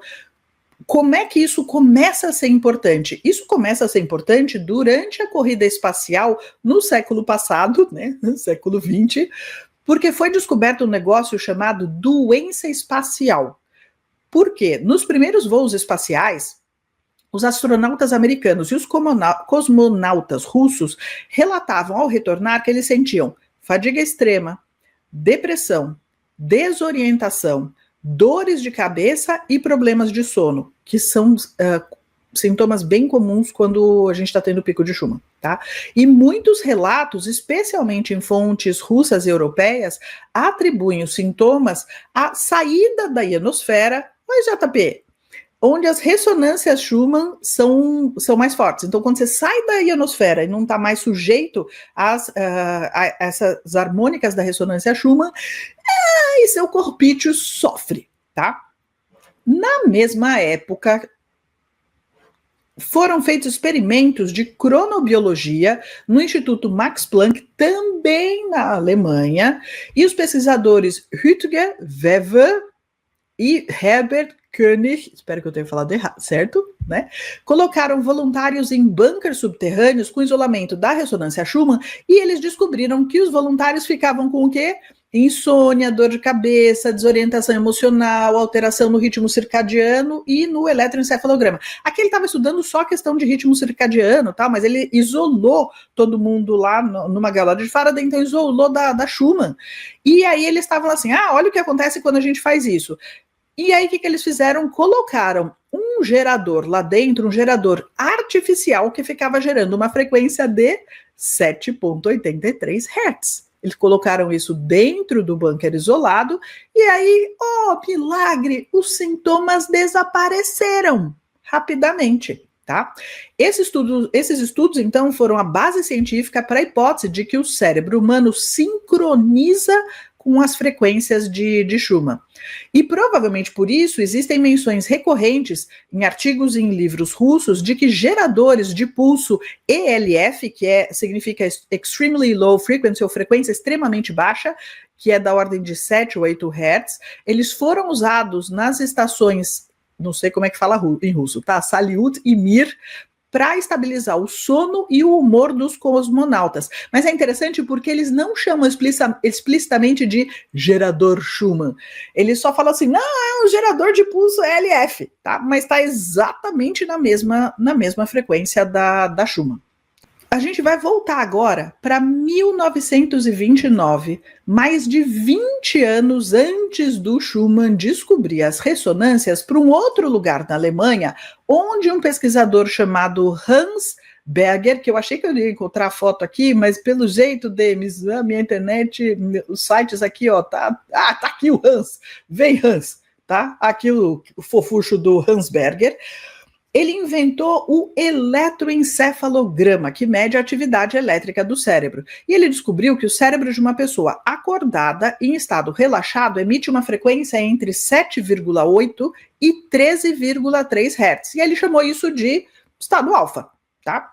como é que isso começa a ser importante? Isso começa a ser importante durante a corrida espacial no século passado, né, no século 20, porque foi descoberto um negócio chamado doença espacial. Por quê? Nos primeiros voos espaciais, os astronautas americanos e os cosmonautas russos relatavam ao retornar que eles sentiam fadiga extrema, depressão, desorientação, dores de cabeça e problemas de sono, que são sintomas bem comuns quando a gente está tendo pico de Schumann, tá? E muitos relatos, especialmente em fontes russas e europeias, atribuem os sintomas à saída da ionosfera, mas JP, onde as ressonâncias Schumann são mais fortes. Então, quando você sai da ionosfera e não está mais sujeito a essas harmônicas da ressonância Schumann, e seu corpício sofre, tá? Na mesma época, foram feitos experimentos de cronobiologia no Instituto Max Planck, também na Alemanha, e os pesquisadores Rütger Wever e Herbert Koenig, espero que eu tenha falado errado, certo? Né? Colocaram voluntários em bunkers subterrâneos com isolamento da ressonância Schumann e eles descobriram que os voluntários ficavam com o quê? Insônia, dor de cabeça, desorientação emocional, alteração no ritmo circadiano e no eletroencefalograma. Aqui ele estava estudando só a questão de ritmo circadiano, tá? Mas ele isolou todo mundo lá numa gaiola de Faraday, então isolou da Schumann. E aí eles estavam assim, olha o que acontece quando a gente faz isso. E aí o que eles fizeram? Colocaram um gerador lá dentro, um gerador artificial que ficava gerando uma frequência de 7,83 Hz. Eles colocaram isso dentro do bunker isolado e aí, milagre, os sintomas desapareceram rapidamente, tá? Esses estudos, então, foram a base científica para a hipótese de que o cérebro humano sincroniza com as frequências de Schumann. E provavelmente por isso existem menções recorrentes em artigos e em livros russos de que geradores de pulso ELF, que significa Extremely Low Frequency, ou frequência extremamente baixa, que é da ordem de 7 ou 8 Hz, eles foram usados nas estações, não sei como é que fala em russo, tá? Salyut e Mir, para estabilizar o sono e o humor dos cosmonautas. Mas é interessante porque eles não chamam explicitamente de gerador Schumann. Eles só falam assim, não, é um gerador de pulso ELF, tá? Mas está exatamente na mesma frequência da Schumann. A gente vai voltar agora para 1929, mais de 20 anos antes do Schumann descobrir as ressonâncias, para um outro lugar na Alemanha, onde um pesquisador chamado Hans Berger, que eu achei que eu ia encontrar a foto aqui, mas pelo jeito, Demis, a minha internet, os sites aqui, tá aqui o Hans, vem Hans, tá? Aqui o fofucho do Hans Berger. Ele inventou o eletroencefalograma, que mede a atividade elétrica do cérebro. E ele descobriu que o cérebro de uma pessoa acordada, em estado relaxado, emite uma frequência entre 7,8 e 13,3 Hz. E ele chamou isso de estado alfa, tá?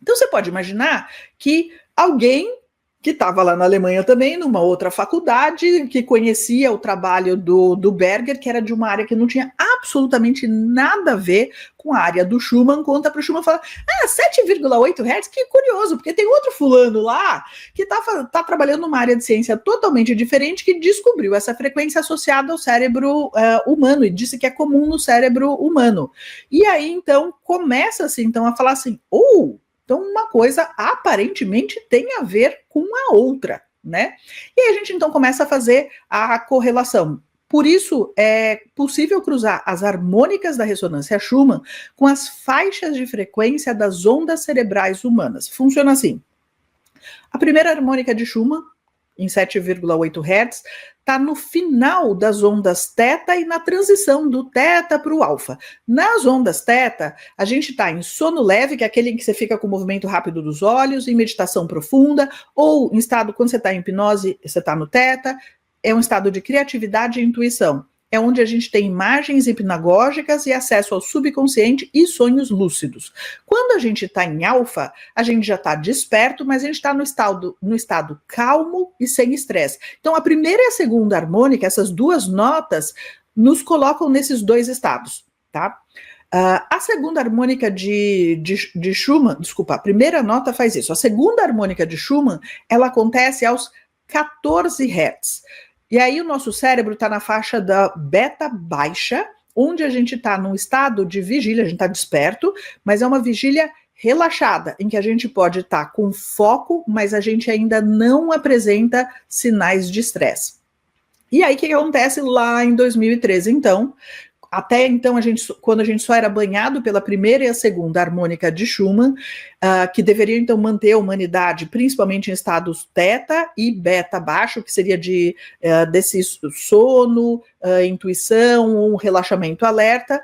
Então você pode imaginar que alguém que estava lá na Alemanha também, numa outra faculdade, que conhecia o trabalho do Berger, que era de uma área que não tinha absolutamente nada a ver com a área do Schumann, conta para o Schumann e fala, 7,8 Hz, que curioso, porque tem outro fulano lá que tá trabalhando numa área de ciência totalmente diferente, que descobriu essa frequência associada ao cérebro humano, e disse que é comum no cérebro humano. E aí, então, começa-se então, a falar assim, então, uma coisa aparentemente tem a ver com a outra, né? E aí a gente então começa a fazer a correlação. Por isso, é possível cruzar as harmônicas da ressonância Schumann com as faixas de frequência das ondas cerebrais humanas. Funciona assim. A primeira harmônica de Schumann, em 7,8 Hz, está no final das ondas θ e na transição do θ para o alfa. Nas ondas θ, a gente está em sono leve, que é aquele em que você fica com o movimento rápido dos olhos, em meditação profunda, ou em estado, quando você está em hipnose, você está no θ, é um estado de criatividade e intuição. É onde a gente tem imagens hipnagógicas e acesso ao subconsciente e sonhos lúcidos. Quando a gente está em alfa, a gente já está desperto, mas a gente está no estado calmo e sem estresse. Então, a primeira e a segunda harmônica, essas duas notas, nos colocam nesses dois estados, tá? A segunda harmônica de Schumann, desculpa, a primeira nota faz isso. A segunda harmônica de Schumann, ela acontece aos 14 Hz. E aí o nosso cérebro está na faixa da beta baixa, onde a gente está num estado de vigília, a gente está desperto, mas é uma vigília relaxada, em que a gente pode estar com foco, mas a gente ainda não apresenta sinais de estresse. E aí o que acontece lá em 2013, então? Até então, quando a gente só era banhado pela primeira e a segunda harmônica de Schumann, que deveria então manter a humanidade, principalmente em estados θ e beta baixo, que seria desse sono, intuição, um relaxamento alerta.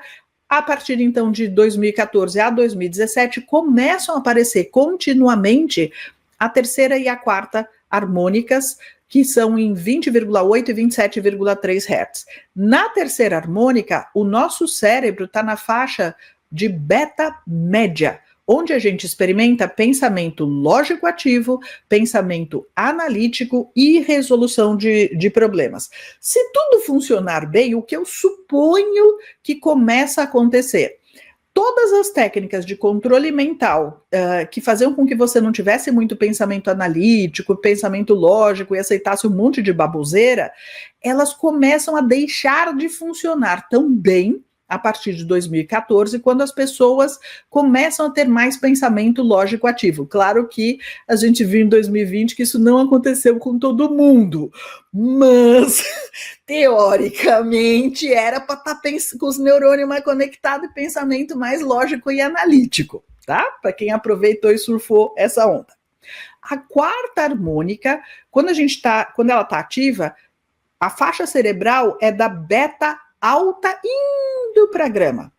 A partir então de 2014 a 2017, começam a aparecer continuamente a terceira e a quarta harmônicas, que são em 20,8 e 27,3 Hz. Na terceira harmônica, o nosso cérebro está na faixa de beta média, onde a gente experimenta pensamento lógico ativo, pensamento analítico e resolução de problemas. Se tudo funcionar bem, o que eu suponho que começa a acontecer? Todas as técnicas de controle mental que faziam com que você não tivesse muito pensamento analítico, pensamento lógico e aceitasse um monte de baboseira, elas começam a deixar de funcionar tão bem a partir de 2014, quando as pessoas começam a ter mais pensamento lógico ativo. Claro que a gente viu em 2020 que isso não aconteceu com todo mundo, mas teoricamente era para estar com os neurônios mais conectados e pensamento mais lógico e analítico, tá? Para quem aproveitou e surfou essa onda. A quarta harmônica, quando ela está ativa, a faixa cerebral é da beta alta indo para gama.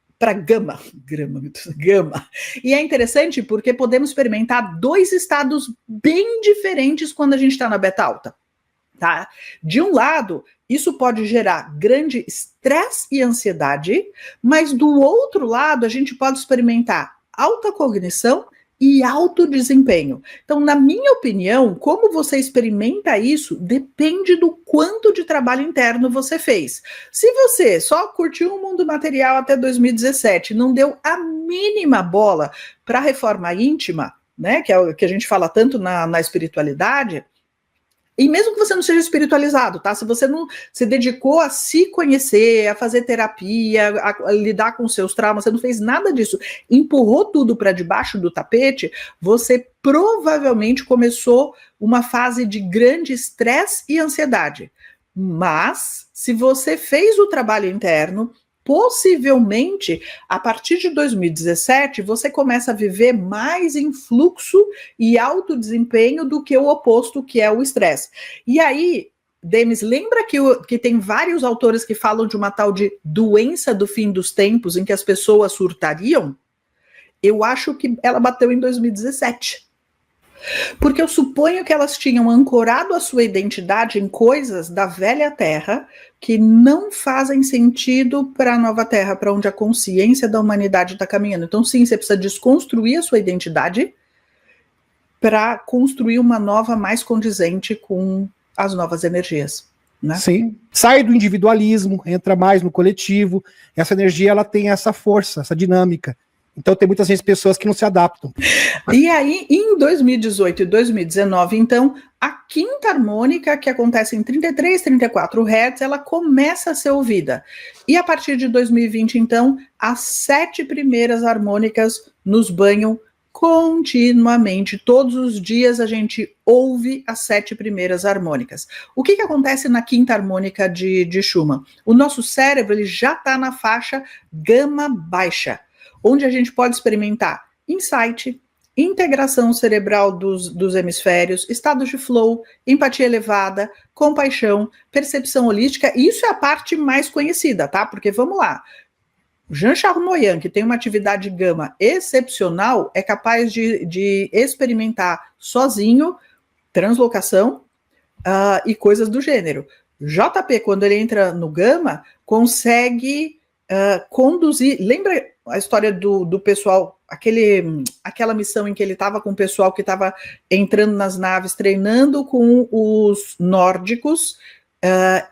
E é interessante porque podemos experimentar dois estados bem diferentes quando a gente está na beta alta. Tá? De um lado, isso pode gerar grande estresse e ansiedade, mas do outro lado, a gente pode experimentar alta cognição e alto desempenho. Então, na minha opinião, como você experimenta isso depende do quanto de trabalho interno você fez. Se você só curtiu o mundo material até 2017, não deu a mínima bola para a reforma íntima, né, que é o que a gente fala tanto na espiritualidade, e mesmo que você não seja espiritualizado, tá? Se você não se dedicou a se conhecer, a fazer terapia, a lidar com seus traumas, você não fez nada disso, empurrou tudo para debaixo do tapete, você provavelmente começou uma fase de grande estresse e ansiedade. Mas, se você fez o trabalho interno, possivelmente, a partir de 2017, você começa a viver mais em fluxo e alto desempenho do que o oposto, que é o estresse. E aí, Demis, lembra que tem vários autores que falam de uma tal de doença do fim dos tempos, em que as pessoas surtariam? Eu acho que ela bateu em 2017. Porque eu suponho que elas tinham ancorado a sua identidade em coisas da velha terra que não fazem sentido para a nova terra, para onde a consciência da humanidade está caminhando. Então, sim, você precisa desconstruir a sua identidade para construir uma nova mais condizente com as novas energias. Né? Sim, sai do individualismo, entra mais no coletivo. Essa energia ela tem essa força, essa dinâmica. Então tem muitas vezes pessoas que não se adaptam. E aí, em 2018 e 2019, então, a quinta harmônica, que acontece em 33, 34 Hz, ela começa a ser ouvida. E a partir de 2020, então, as 7 primeiras harmônicas nos banham continuamente. Todos os dias a gente ouve as 7 primeiras harmônicas. O que acontece na quinta harmônica de Schumann? O nosso cérebro ele já está na faixa gama baixa, onde a gente pode experimentar insight, integração cerebral dos hemisférios, estados de flow, empatia elevada, compaixão, percepção holística. Isso é a parte mais conhecida, tá? Porque vamos lá, Jean Charmoyan, que tem uma atividade gama excepcional, é capaz de experimentar sozinho translocação e coisas do gênero. JP, quando ele entra no gama, consegue conduzir. Lembra a história do pessoal, aquela missão em que ele estava com o pessoal que estava entrando nas naves, treinando com os nórdicos,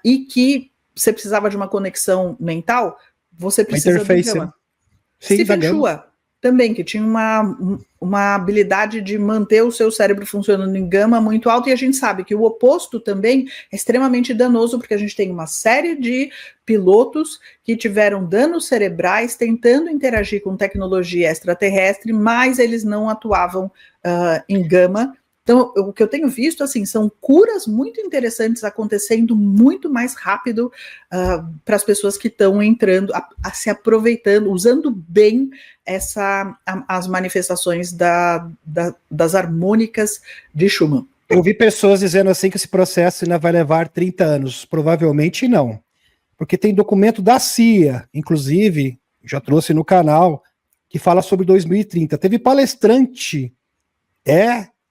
e que você precisava de uma conexão mental? Você precisa do gama. Stephen Chua também, que tinha uma habilidade de manter o seu cérebro funcionando em gama muito alto, e a gente sabe que o oposto também é extremamente danoso, porque a gente tem uma série de pilotos que tiveram danos cerebrais tentando interagir com tecnologia extraterrestre, mas eles não atuavam em gama. Então, o que eu tenho visto, assim, são curas muito interessantes acontecendo muito mais rápido para as pessoas que estão entrando, se aproveitando, usando bem as manifestações das harmônicas de Schumann. Eu vi pessoas dizendo assim que esse processo ainda vai levar 30 anos. Provavelmente não. Porque tem documento da CIA, inclusive, já trouxe no canal, que fala sobre 2030. Teve palestrante,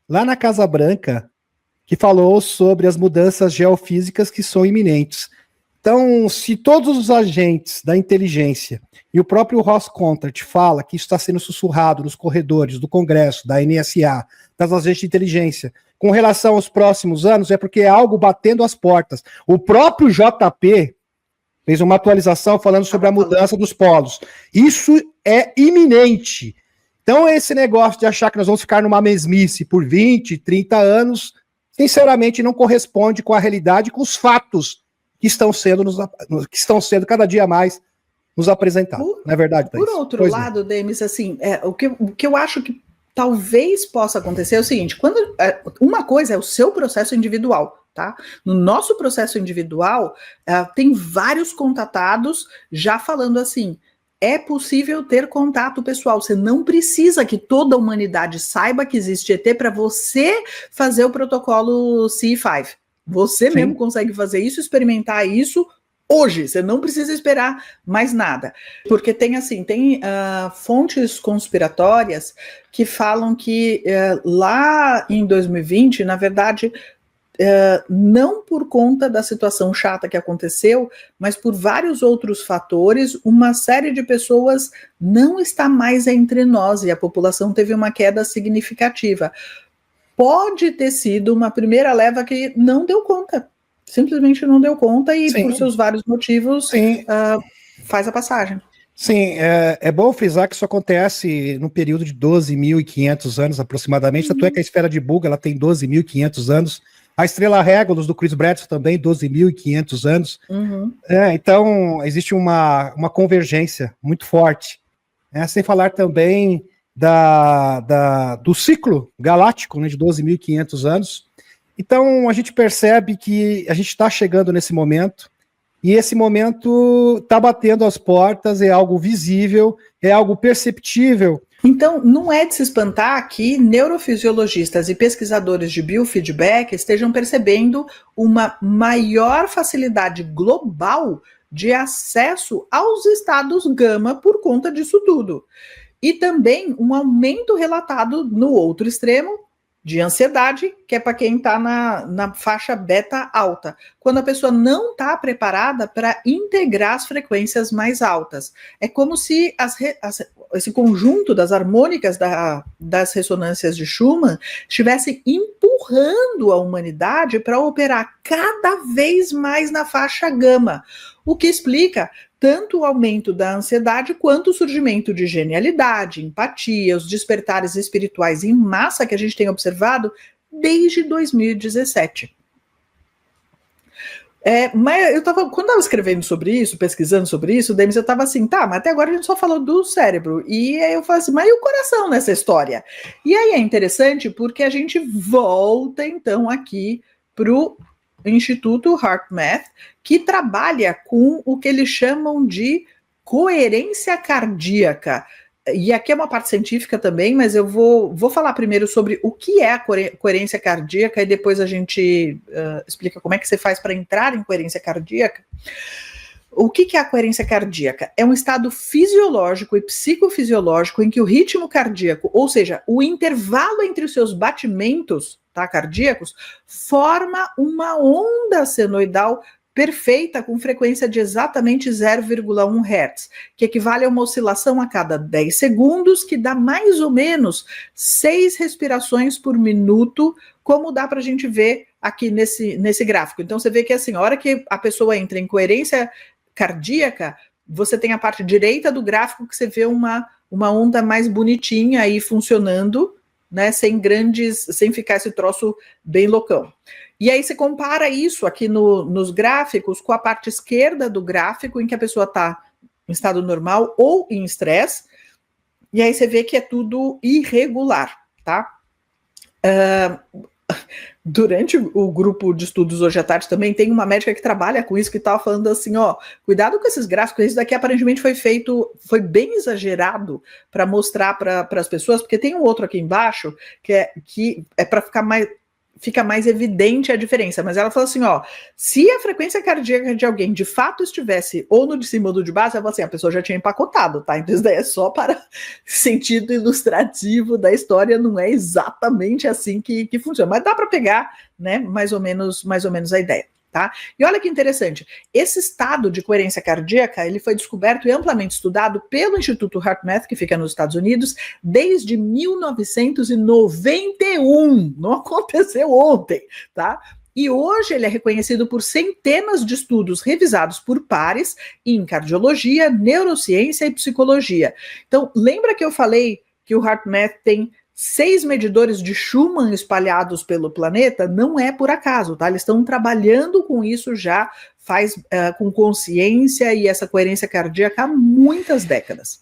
lá na Casa Branca, que falou sobre as mudanças geofísicas que são iminentes. Então, se todos os agentes da inteligência e o próprio Ross Contract fala que isso está sendo sussurrado nos corredores do Congresso, da NSA, das agências de inteligência, com relação aos próximos anos, é porque é algo batendo as portas. O próprio JP fez uma atualização falando sobre a mudança dos polos. Isso é iminente. Então, esse negócio de achar que nós vamos ficar numa mesmice por 20, 30 anos, sinceramente, não corresponde com a realidade, com os fatos que estão sendo cada dia mais nos apresentados. Não é verdade, Thaís? Por outro lado, Demis, assim, o que eu acho que talvez possa acontecer é o seguinte: uma coisa é o seu processo individual, tá? No nosso processo individual, tem vários contatados já falando assim: é possível ter contato pessoal. Você não precisa que toda a humanidade saiba que existe ET para você fazer o protocolo C5. Você Sim. mesmo consegue fazer isso, experimentar isso hoje. Você não precisa esperar mais nada. Porque tem fontes conspiratórias que falam que lá em 2020, na verdade, não por conta da situação chata que aconteceu, mas por vários outros fatores, uma série de pessoas não está mais entre nós e a população teve uma queda significativa. Pode ter sido uma primeira leva que não deu conta, simplesmente não deu conta e Sim. por seus vários motivos faz a passagem. Sim, é bom frisar que isso acontece no período de 12.500 anos aproximadamente, tanto é que a esfera de Bulga ela tem 12.500 anos, a estrela Regulus do Chris Bradford também 12.500 anos, então existe uma convergência muito forte, sem falar também do ciclo galáctico, né, de 12.500 anos. Então a gente percebe que a gente está chegando nesse momento, e esse momento está batendo as portas, é algo visível, é algo perceptível. Então, não é de se espantar que neurofisiologistas e pesquisadores de biofeedback estejam percebendo uma maior facilidade global de acesso aos estados gama por conta disso tudo. E também um aumento relatado no outro extremo de ansiedade, que é para quem está na faixa beta alta, quando a pessoa não está preparada para integrar as frequências mais altas. É como se esse conjunto das harmônicas das ressonâncias de Schumann estivesse empurrando a humanidade para operar cada vez mais na faixa gama, o que explica tanto o aumento da ansiedade quanto o surgimento de genialidade, empatia, os despertares espirituais em massa que a gente tem observado desde 2017. Mas quando eu estava escrevendo sobre isso, pesquisando sobre isso, Demis, eu estava assim, mas até agora a gente só falou do cérebro. E aí eu falei assim, mas e o coração nessa história? E aí é interessante porque a gente volta então aqui para o Instituto HeartMath, que trabalha com o que eles chamam de coerência cardíaca. E aqui é uma parte científica também, mas eu vou falar primeiro sobre o que é a coerência cardíaca e depois a gente explica como é que você faz para entrar em coerência cardíaca. O que é a coerência cardíaca? É um estado fisiológico e psicofisiológico em que o ritmo cardíaco, ou seja, o intervalo entre os seus batimentos cardíacos, forma uma onda senoidal perfeita com frequência de exatamente 0,1 Hz, que equivale a uma oscilação a cada 10 segundos, que dá mais ou menos 6 respirações por minuto, como dá para a gente ver aqui nesse gráfico. Então você vê que assim, a hora que a pessoa entra em coerência cardíaca, você tem a parte direita do gráfico que você vê uma onda mais bonitinha aí funcionando, né, sem ficar esse troço bem loucão. E aí você compara isso aqui nos gráficos com a parte esquerda do gráfico, em que a pessoa está em estado normal ou em estresse, e aí você vê que é tudo irregular, tá? Durante o grupo de estudos hoje à tarde também tem uma médica que trabalha com isso, que estava falando assim, cuidado com esses gráficos, isso daqui aparentemente foi bem exagerado para mostrar para as pessoas, porque tem um outro aqui embaixo que é para fica mais evidente a diferença, mas ela falou assim, se a frequência cardíaca de alguém de fato estivesse ou no de cima ou no de baixo, ela falou assim, a pessoa já tinha empacotado, tá? Então isso daí é só para sentido ilustrativo da história, não é exatamente assim que funciona, mas dá para pegar, né, mais ou menos a ideia. tá? E olha que interessante, esse estado de coerência cardíaca, ele foi descoberto e amplamente estudado pelo Instituto HeartMath, que fica nos Estados Unidos, desde 1991, não aconteceu ontem, tá? E hoje ele é reconhecido por centenas de estudos revisados por pares em cardiologia, neurociência e psicologia. Então, lembra que eu falei que o HeartMath tem 6 medidores de Schumann espalhados pelo planeta? Não é por acaso, tá? Eles estão trabalhando com isso já com consciência e essa coerência cardíaca há muitas décadas.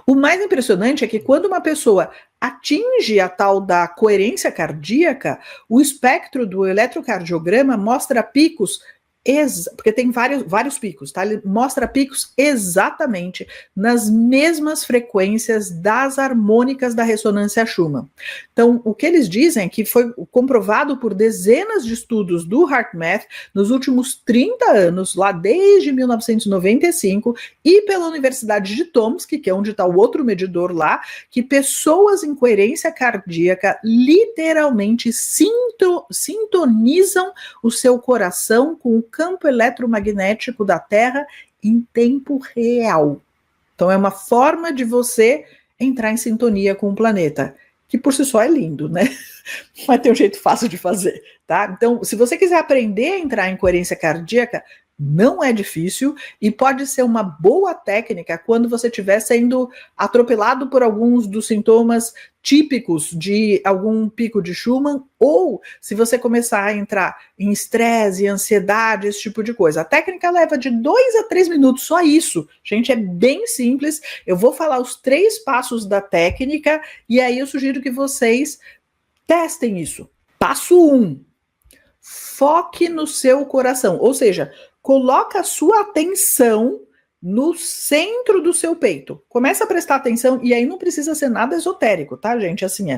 O mais impressionante é que quando uma pessoa atinge a tal da coerência cardíaca, o espectro do eletrocardiograma mostra picos, porque tem vários picos, tá? Ele mostra picos exatamente nas mesmas frequências das harmônicas da ressonância Schumann. Então, o que eles dizem é que foi comprovado por dezenas de estudos do HeartMath nos últimos 30 anos, lá desde 1995, e pela Universidade de Tomsk, que é onde está o outro medidor lá, que pessoas em coerência cardíaca literalmente sintonizam o seu coração com o campo eletromagnético da Terra em tempo real. Então é uma forma de você entrar em sintonia com o planeta, que por si só é lindo, né? Mas tem um jeito fácil de fazer, tá? Então, se você quiser aprender a entrar em coerência cardíaca, não é difícil e pode ser uma boa técnica quando você estiver sendo atropelado por alguns dos sintomas típicos de algum pico de Schumann, ou se você começar a entrar em estresse, ansiedade, esse tipo de coisa. A técnica leva de 2 a 3 minutos, só isso. Gente, é bem simples. Eu vou falar os 3 passos da técnica e aí eu sugiro que vocês testem isso. Passo 1. Foque no seu coração, ou seja, coloca a sua atenção no centro do seu peito. Começa a prestar atenção, e aí não precisa ser nada esotérico, tá, gente? Assim,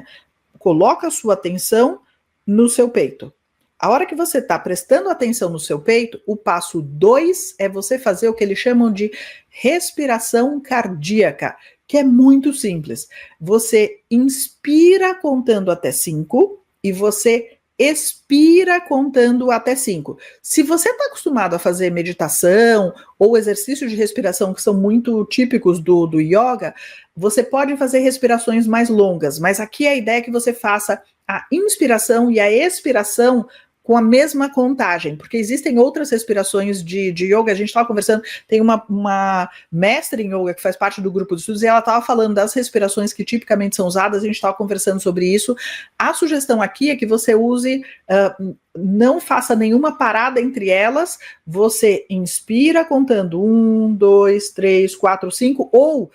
coloca a sua atenção no seu peito. A hora que você está prestando atenção no seu peito, o passo 2 é você fazer o que eles chamam de respiração cardíaca, que é muito simples. Você inspira contando até 5 e você expira contando até 5. Se você está acostumado a fazer meditação ou exercícios de respiração que são muito típicos do yoga, você pode fazer respirações mais longas, mas aqui a ideia é que você faça a inspiração e a expiração com a mesma contagem, porque existem outras respirações de yoga. A gente estava conversando, tem uma mestre em yoga que faz parte do grupo de estudos, e ela estava falando das respirações que tipicamente são usadas, a gente estava conversando sobre isso. A sugestão aqui é que você use, não faça nenhuma parada entre elas, você inspira contando 1, 2, 3, 4, 5, ou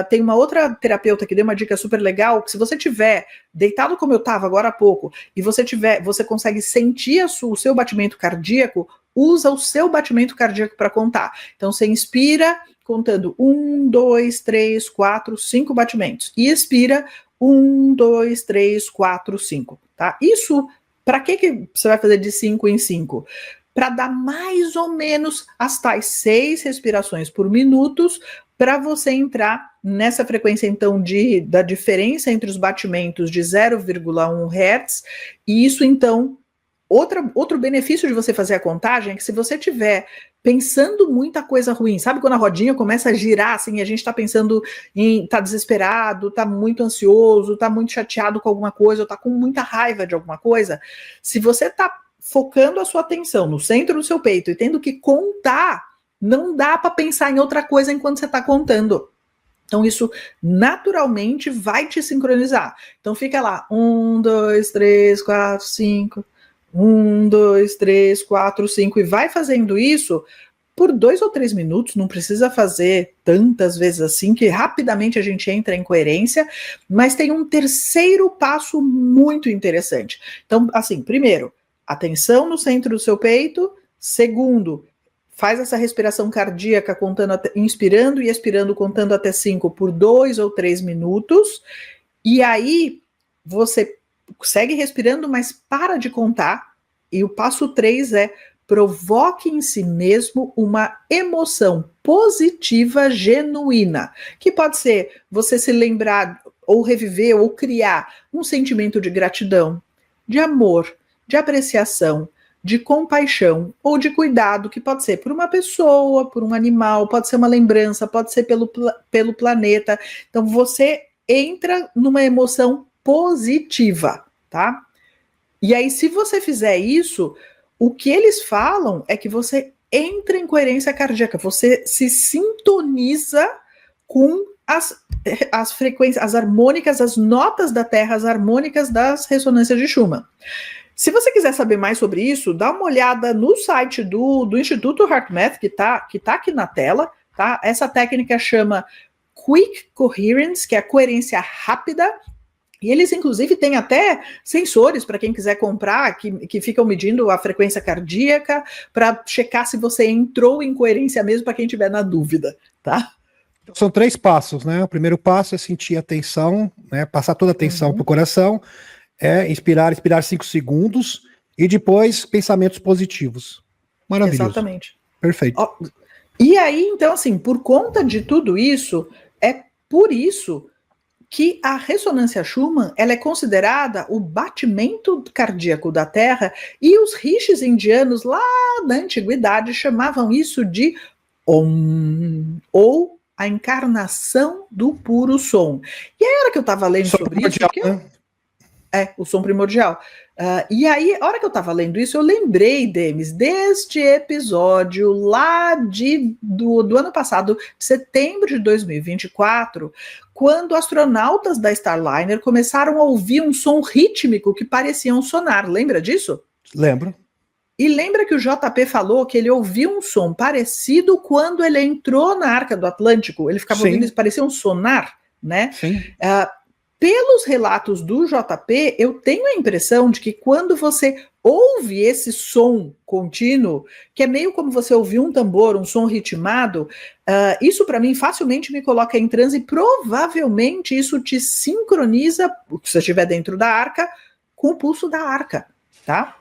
tem uma outra terapeuta que deu uma dica super legal, que se você tiver deitado como eu estava agora há pouco, e você consegue sentir o seu batimento cardíaco, usa o seu batimento cardíaco para contar. Então você inspira contando 1, 2, 3, 4, 5 batimentos, e expira 1, 2, 3, 4, 5, tá? Isso, para que você vai fazer de 5 em 5? Para dar mais ou menos as tais 6 respirações por minuto, para você entrar nessa frequência, então, da diferença entre os batimentos de 0,1 Hz, e isso, então, outro benefício de você fazer a contagem é que se você estiver pensando muita coisa ruim, sabe quando a rodinha começa a girar, assim, a gente está pensando tá desesperado, tá muito ansioso, tá muito chateado com alguma coisa, ou tá com muita raiva de alguma coisa, se você tá focando a sua atenção no centro do seu peito e tendo que contar, não dá para pensar em outra coisa enquanto você está contando. Então isso naturalmente vai te sincronizar. Então fica lá, 1, 2, 3, 4, 5, 1, 2, 3, 4, 5, e vai fazendo isso por 2 ou 3 minutos, não precisa fazer tantas vezes assim, que rapidamente a gente entra em coerência, mas tem um terceiro passo muito interessante. Então, assim, primeiro, atenção no centro do seu peito. Segundo, faz essa respiração cardíaca contando inspirando e expirando contando até 5 por 2 ou 3 minutos. E aí você segue respirando, mas para de contar. E o passo 3 é provoque em si mesmo uma emoção positiva genuína, que pode ser você se lembrar ou reviver ou criar um sentimento de gratidão, de amor, de apreciação, de compaixão ou de cuidado, que pode ser por uma pessoa, por um animal, pode ser uma lembrança, pode ser pelo planeta. Então você entra numa emoção positiva, tá? E aí, se você fizer isso, o que eles falam é que você entra em coerência cardíaca, você se sintoniza com as frequências, as harmônicas, as notas da Terra, as harmônicas das ressonâncias de Schumann. Se você quiser saber mais sobre isso, dá uma olhada no site do Instituto HeartMath, que tá aqui na tela, tá? Essa técnica chama Quick Coherence, que é a coerência rápida, e eles, inclusive, têm até sensores para quem quiser comprar, que ficam medindo a frequência cardíaca, para checar se você entrou em coerência mesmo, para quem tiver na dúvida, tá? São 3 passos, né? O primeiro passo é sentir a tensão, né? Passar toda a tensão para o coração, inspirar 5 segundos, e depois pensamentos positivos. Maravilhoso. Exatamente. Perfeito. Ó, e aí, então, assim, por conta de tudo isso, é por isso que a ressonância Schumann ela é considerada o batimento cardíaco da Terra, e os rishis indianos lá da antiguidade chamavam isso de Om, ou a encarnação do puro som. E aí, a hora que eu estava lendo sobre isso, o som primordial. E aí, a hora que eu estava lendo isso, eu lembrei, Demis, deste episódio lá do ano passado, de setembro de 2024, quando astronautas da Starliner começaram a ouvir um som rítmico que parecia um sonar. Lembra disso? Lembro. E lembra que o JP falou que ele ouviu um som parecido quando ele entrou na Arca do Atlântico? Ele ficava ouvindo isso, parecia um sonar, né? Sim. Pelos relatos do JP, eu tenho a impressão de que quando você ouve esse som contínuo, que é meio como você ouvir um tambor, um som ritmado, isso para mim facilmente me coloca em transe, e provavelmente isso te sincroniza, se você estiver dentro da arca, com o pulso da arca, tá?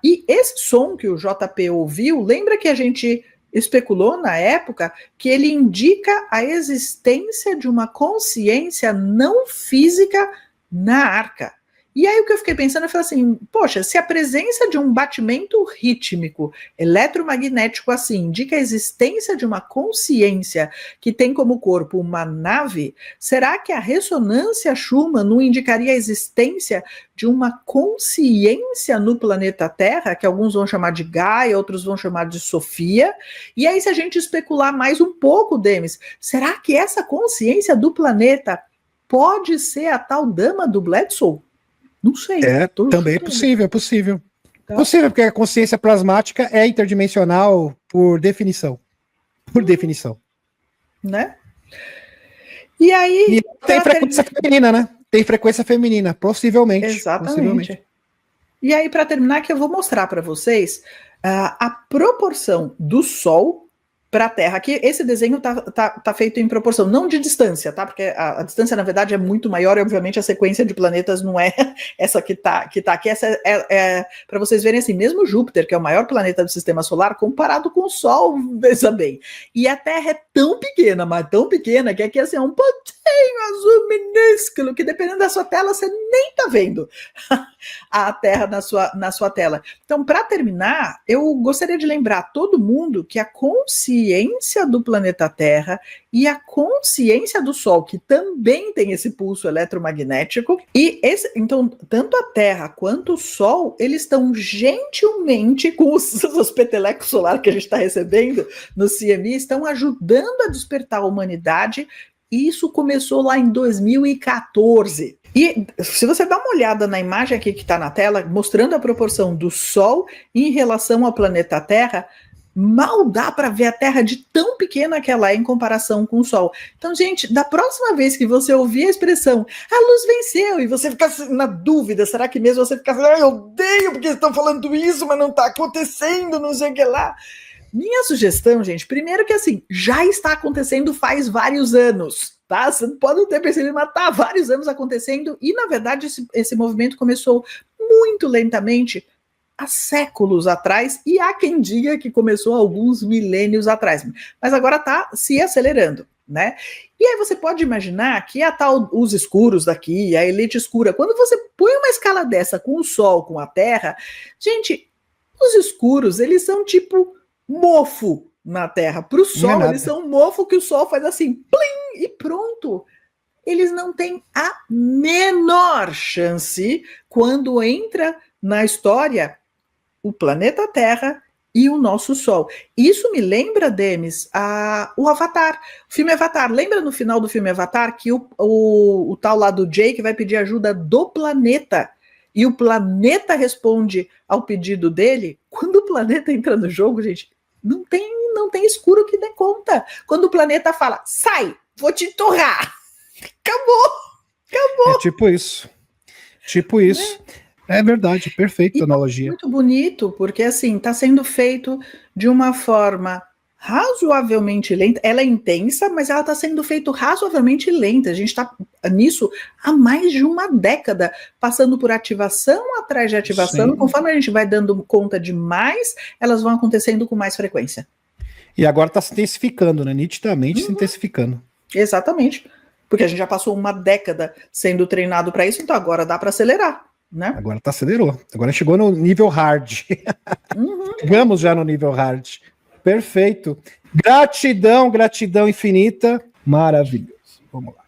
E esse som que o JP ouviu, lembra que a gente especulou na época que ele indica a existência de uma consciência não física na arca. E aí o que eu fiquei pensando, eu falei assim, poxa, se a presença de um batimento rítmico eletromagnético assim indica a existência de uma consciência que tem como corpo uma nave, será que a ressonância Schumann não indicaria a existência de uma consciência no planeta Terra, que alguns vão chamar de Gaia, outros vão chamar de Sofia? E aí, se a gente especular mais um pouco, Demis, será que essa consciência do planeta pode ser a tal dama do Bledsoe? Não sei. Também é possível. Tá. Possível, porque a consciência plasmática é interdimensional por definição. Né? E aí... E tem frequência feminina, né? Tem frequência feminina, possivelmente. Exatamente. Possivelmente. E aí, para terminar, que eu vou mostrar para vocês a proporção do Sol para a Terra. Aqui, esse desenho tá feito em proporção, não de distância, tá? Porque a distância, na verdade, é muito maior, e obviamente a sequência de planetas não é essa que tá aqui. Essa é para vocês verem assim, mesmo Júpiter, que é o maior planeta do sistema solar, comparado com o Sol, veja bem. E a Terra é tão pequena, mas tão pequena, que aqui assim, é um pontinho azul minúsculo, que dependendo da sua tela, você nem tá vendo a Terra na sua tela. Então, para terminar, eu gostaria de lembrar a todo mundo que a consciência do planeta Terra e a consciência do Sol, que também tem esse pulso eletromagnético, então, tanto a Terra quanto o Sol, eles estão gentilmente, com os petelecos solares que a gente está recebendo no CME, estão ajudando a despertar a humanidade. E isso começou lá em 2014. E se você dá uma olhada na imagem aqui que está na tela, mostrando a proporção do Sol em relação ao planeta Terra, mal dá para ver a Terra de tão pequena que ela é em comparação com o Sol. Então, gente, da próxima vez que você ouvir a expressão a luz venceu, e você ficar na dúvida, será que mesmo você ficar eu odeio porque estão falando isso, mas não está acontecendo, não sei o que lá. Minha sugestão, gente, primeiro que assim, já está acontecendo faz vários anos, tá? Você pode não ter percebido, mas está há vários anos acontecendo, e na verdade esse movimento começou muito lentamente, há séculos atrás, e há quem diga que começou alguns milênios atrás, mas agora está se acelerando, né? E aí você pode imaginar que a tal, os escuros daqui, a elite escura, quando você põe uma escala dessa com o Sol, com a Terra, gente, os escuros, eles são tipo mofo na Terra. Para o Sol, eles são mofo que o Sol faz assim, plim, e pronto. Eles não têm a menor chance quando entra na história o planeta Terra e o nosso Sol. Isso me lembra, Demis, o Avatar, o filme Avatar. Lembra no final do filme Avatar que o tal lá do Jake vai pedir ajuda do planeta e o planeta responde ao pedido dele? Quando o planeta entra no jogo, gente, não tem escuro que dê conta. Quando o planeta fala, sai, vou te torrar. Acabou. É tipo isso. É verdade, perfeita analogia. Muito bonito, porque assim, está sendo feito de uma forma razoavelmente lenta. Ela é intensa, mas ela está sendo feito razoavelmente lenta. A gente está nisso há mais de uma década, passando por ativação atrás de ativação. Sim. Conforme a gente vai dando conta de mais, elas vão acontecendo com mais frequência. E agora está se intensificando, né? Nitidamente se intensificando. Exatamente. Porque a gente já passou uma década sendo treinado para isso, então agora dá para acelerar. Né? Agora acelerou. Agora chegou no nível hard. Chegamos já no nível hard. Perfeito. Gratidão infinita. Maravilhoso. Vamos lá.